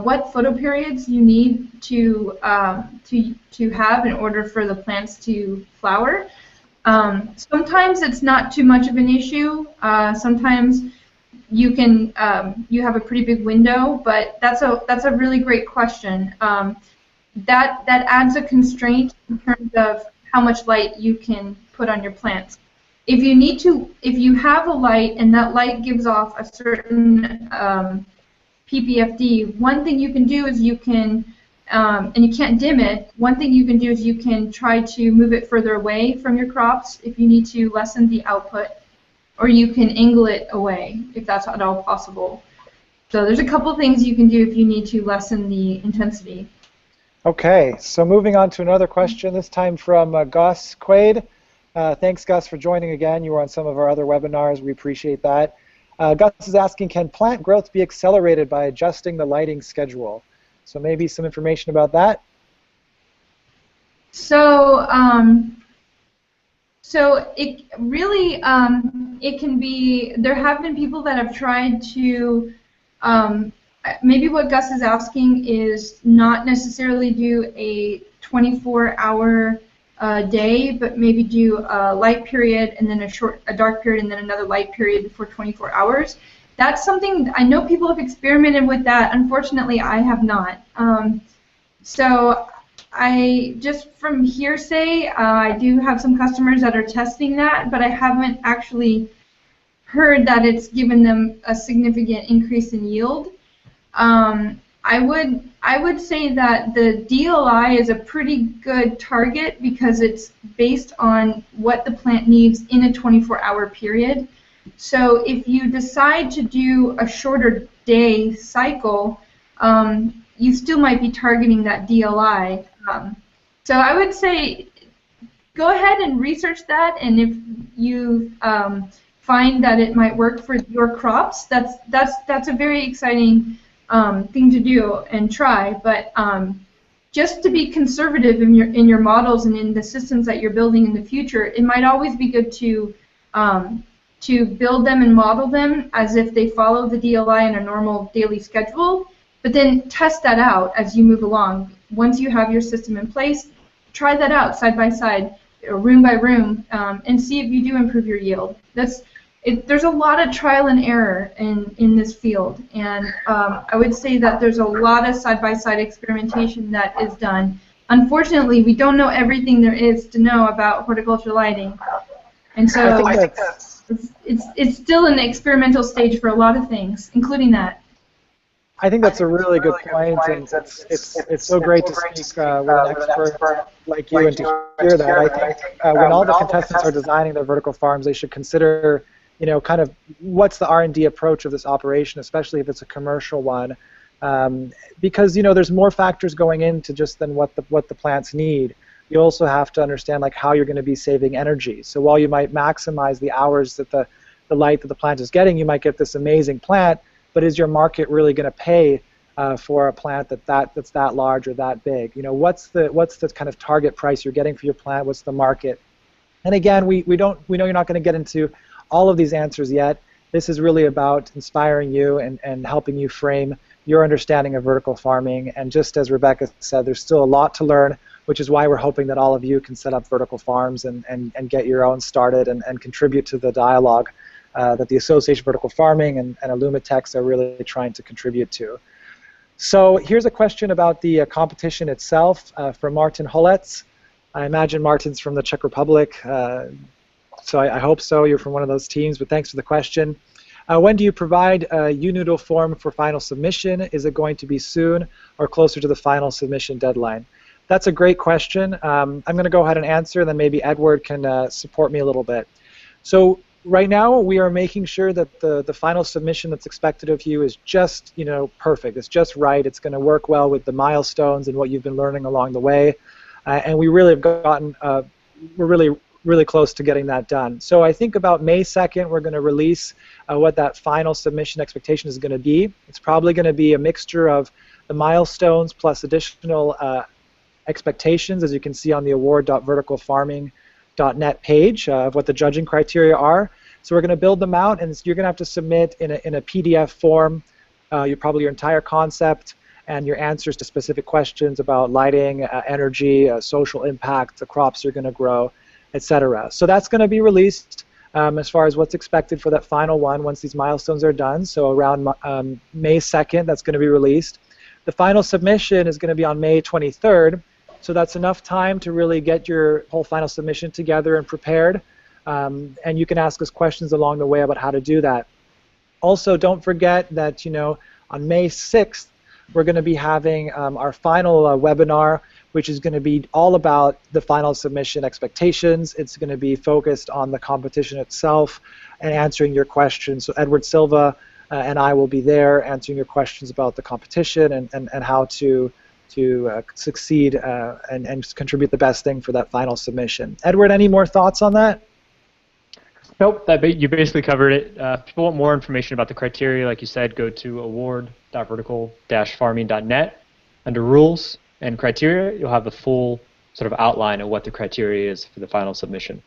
what photoperiods you need to have in order for the plants to flower. Sometimes it's not too much of an issue. Sometimes you can you have a pretty big window, but that's a really great question. That adds a constraint in terms of how much light you can put on your plants. If you have a light and that light gives off a certain ppfd, one thing you can do is you can, and you can't dim it, one thing you can do is you can try to move it further away from your crops if you need to lessen the output, or you can angle it away if that's at all possible. So there's a couple things you can do if you need to lessen the intensity. Okay, so moving on to another question, this time from Gus Quaid. Thanks, Gus, for joining again. You were on some of our other webinars. We appreciate that. Gus is asking, can plant growth be accelerated by adjusting the lighting schedule? So maybe some information about that. So, so it really, it can be, there have been people that have tried to, maybe what Gus is asking is not necessarily do a 24-hour day, but maybe do a light period and then a dark period and then another light period for 24 hours. That's something, I know people have experimented with that. Unfortunately, I have not. So I, just from hearsay, I do have some customers that are testing that, but I haven't actually heard that it's given them a significant increase in yield. I would say that the DLI is a pretty good target because it's based on what the plant needs in a 24-hour period. So if you decide to do a shorter day cycle, you still might be targeting that DLI. So I would say go ahead and research that, and if you find that it might work for your crops, that's a very exciting thing to do and try. But just to be conservative in your models and in the systems that you're building in the future, it might always be good to build them and model them as if they follow the DLI in a normal daily schedule, but then test that out as you move along. Once you have your system in place, try that out side by side, room by room, and see if you do improve your yield. There's a lot of trial and error in this field, and I would say that there's a lot of side-by-side experimentation that is done. Unfortunately, we don't know everything there is to know about horticulture lighting, and so it's still an experimental stage for a lot of things, including that. I think that's a really good point, and it's so great to speak with an expert like you and to hear that. I think when all the contestants are designing their vertical farms, they should consider, kind of what's the R&D approach of this operation, especially if it's a commercial one, because there's more factors going into just than what the plants need. You also have to understand how you're going to be saving energy. So while you might maximize the hours that the light that the plant is getting, you might get this amazing plant, but is your market really going to pay for a plant that's that large or that big? What's the kind of target price you're getting for your plant? What's the market? And again, we know you're not going to get into all of these answers yet. This is really about inspiring you and helping you frame your understanding of vertical farming. And just as Rebecca said, there's still a lot to learn, which is why we're hoping that all of you can set up vertical farms and get your own started and contribute to the dialogue that the Association of Vertical Farming and Illumitex are really trying to contribute to. So here's a question about the competition itself from Martin Holletz. I imagine Martin's from the Czech Republic, so I hope so. You're from one of those teams, but thanks for the question. When do you provide a UNoodle form for final submission? Is it going to be soon or closer to the final submission deadline? That's a great question. I'm going to go ahead and answer, and then maybe Edward can support me a little bit. So right now, we are making sure that the final submission that's expected of you is just, perfect. It's just right. It's going to work well with the milestones and what you've been learning along the way. And we really have gotten, we're really really close to getting that done. So I think about May 2nd, we're going to release what that final submission expectation is going to be. It's probably going to be a mixture of the milestones plus additional expectations, as you can see on the award.verticalfarming.net page of what the judging criteria are. So we're going to build them out, and you're going to have to submit in a PDF form probably your entire concept and your answers to specific questions about lighting, energy, social impact, the crops you're going to grow, etc. So that's going to be released as far as what's expected for that final one once these milestones are done. So around May 2nd, that's going to be released. The final submission is going to be on May 23rd, so that's enough time to really get your whole final submission together and prepared. And you can ask us questions along the way about how to do that. Also, don't forget that, you know, on May 6th, we're going to be having our final webinar, which is going to be all about the final submission expectations. It's going to be focused on the competition itself and answering your questions. So Edward Silva and I will be there answering your questions about the competition and how to succeed and contribute the best thing for that final submission. Edward, any more thoughts on that? Nope, you basically covered it. If people want more information about the criteria, like you said, go to award.vertical-farming.net. Under rules and criteria, you'll have the full sort of outline of what the criteria is for the final submission.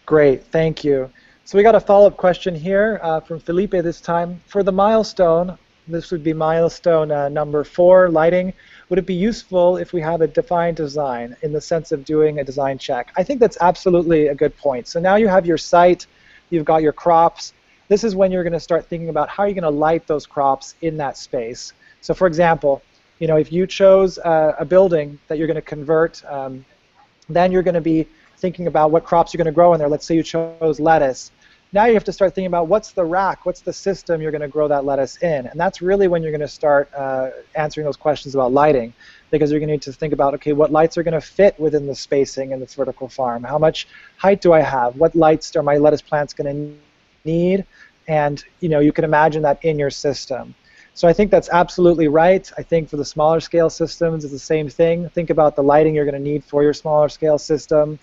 Great, thank you. So we got a follow-up question here from Felipe this time. For the milestone, this would be milestone number 4, lighting. Would it be useful if we have a defined design in the sense of doing a design check? I think that's absolutely a good point. So now you have your site, you've got your crops. This is when you're going to start thinking about how you're going to light those crops in that space. So for example, you know, if you chose a building that you're going to convert, then you're going to be thinking about what crops you're going to grow in there. Let's say you chose lettuce. Now you have to start thinking about what's the rack, what's the system you're going to grow that lettuce in. And that's really when you're going to start answering those questions about lighting, because you're going to need to think about, okay, what lights are going to fit within the spacing in this vertical farm? How much height do I have? What lights are my lettuce plants going to need? And you know, you can imagine that in your system. So I think that's absolutely right. I think for the smaller scale systems, it's the same thing. Think about the lighting you're going to need for your smaller scale system.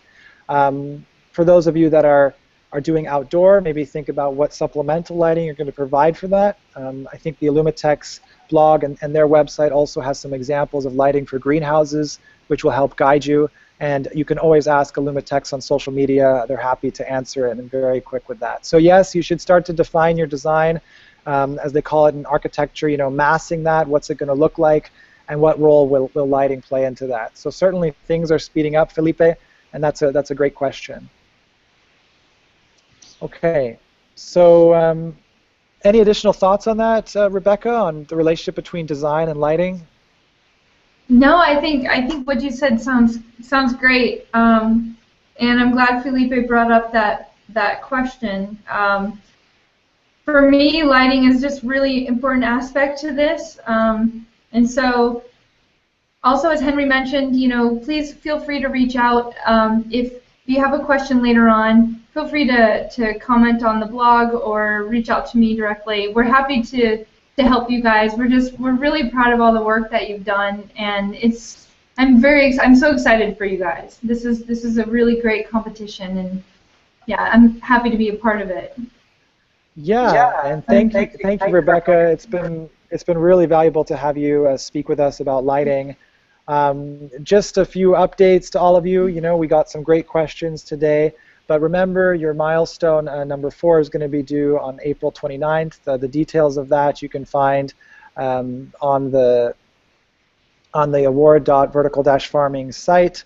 For those of you that are doing outdoor, maybe think about what supplemental lighting you're going to provide for that. I think the Illumitex blog and their website also has some examples of lighting for greenhouses, which will help guide you. And you can always ask Illumitex on social media. They're happy to answer it and very quick with that. So yes, you should start to define your design, as they call it in architecture, you know, massing that, what's it going to look like, and what role will lighting play into that. So certainly things are speeding up, Felipe, and that's a great question. Okay, so any additional thoughts on that, Rebecca, on the relationship between design and lighting? No, I think what you said sounds great, and I'm glad Felipe brought up that question. For me, lighting is just really important aspect to this, and so also, as Henry mentioned, you know, please feel free to reach out if you have a question later on. Feel free to comment on the blog or reach out to me directly. We're happy to help you guys. We're really proud of all the work that you've done, and I'm so excited for you guys. This is a really great competition, and yeah, I'm happy to be a part of it. Yeah, and thank you, Rebecca. It's been really valuable to have you speak with us about lighting. Just a few updates to all of you. You know, we got some great questions today. But remember, your milestone number 4 is going to be due on April 29th. The details of that you can find on the award.vertical-farming site.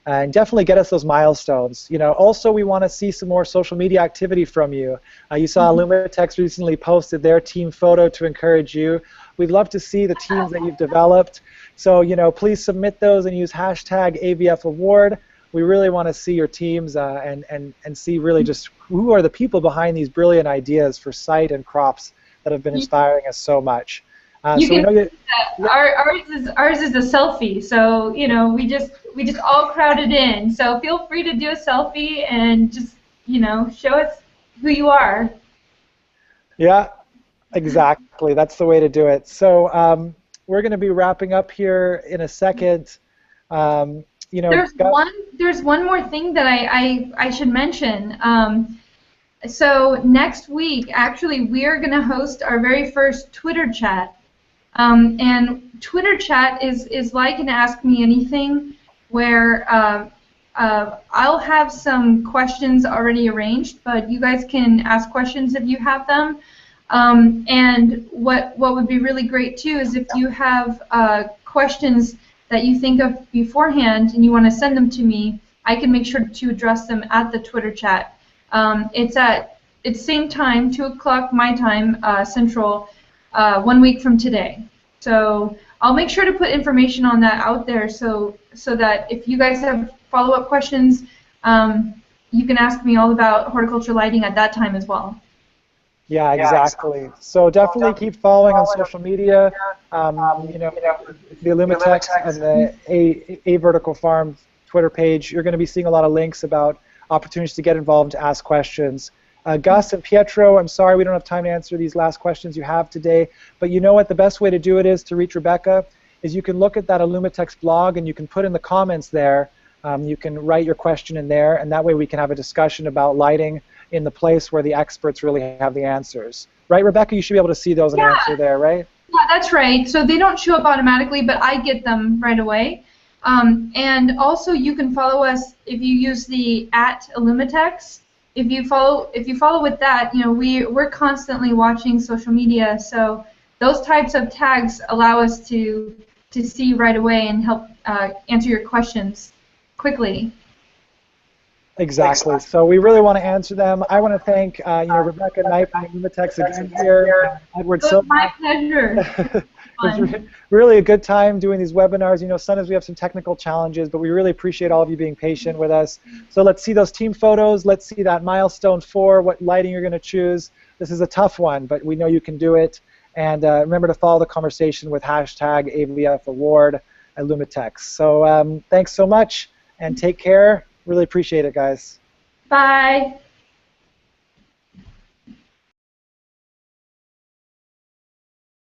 And definitely get us those milestones. You know, also we want to see some more social media activity from you. You saw Illumitex recently posted their team photo to encourage you. We'd love to see the teams that you've developed. So, you know, please submit those and use hashtag AVFaward. We really want to see your teams and see really just who are the people behind these brilliant ideas for site and crops that have been inspiring us so much. Ours is a selfie, so you know we just all crowded in. So feel free to do a selfie and just, you know, show us who you are. Yeah, exactly. That's the way to do it. So we're going to be wrapping up here in a second. you know, there's one more thing that I should mention. So next week, actually, we are going to host our very first Twitter chat. And Twitter chat is like an Ask Me Anything, where I'll have some questions already arranged, but you guys can ask questions if you have them. And what would be really great too is if you have questions that you think of beforehand and you want to send them to me, I can make sure to address them at the Twitter chat. It's same time, 2 o'clock my time, Central, 1 week from today. So I'll make sure to put information on that out there so that if you guys have follow-up questions, you can ask me all about horticulture lighting at that time as well. Yeah, exactly. So definitely keep following on social media. You know, the Illumitex and the A Vertical Farm Twitter page. You're going to be seeing a lot of links about opportunities to get involved, to ask questions. Gus and Pietro, I'm sorry we don't have time to answer these last questions you have today, but you know what? The best way to do it is to reach Rebecca is you can look at that Illumitex blog and you can put in the comments there. You can write your question in there, and that way we can have a discussion about lighting in the place where the experts really have the answers. Right, Rebecca? You should be able to see those and answer there, right? Yeah, that's right. So they don't show up automatically, but I get them right away. And also, you can follow us if you use the @Illumitex. If you follow with that, you know, we're constantly watching social media, so those types of tags allow us to see right away and help answer your questions quickly. Exactly. So we really want to answer them. I want to thank you know, Rebecca Knight from Illumitex again here, Edward Silva. My pleasure. It's really a good time doing these webinars. You know, sometimes we have some technical challenges, but we really appreciate all of you being patient with us. So let's see those team photos. Let's see that milestone 4, what lighting you're going to choose. This is a tough one, but we know you can do it. And remember to follow the conversation with hashtag AVFaward Illumitex. So thanks so much, and take care. Really appreciate it, guys. Bye.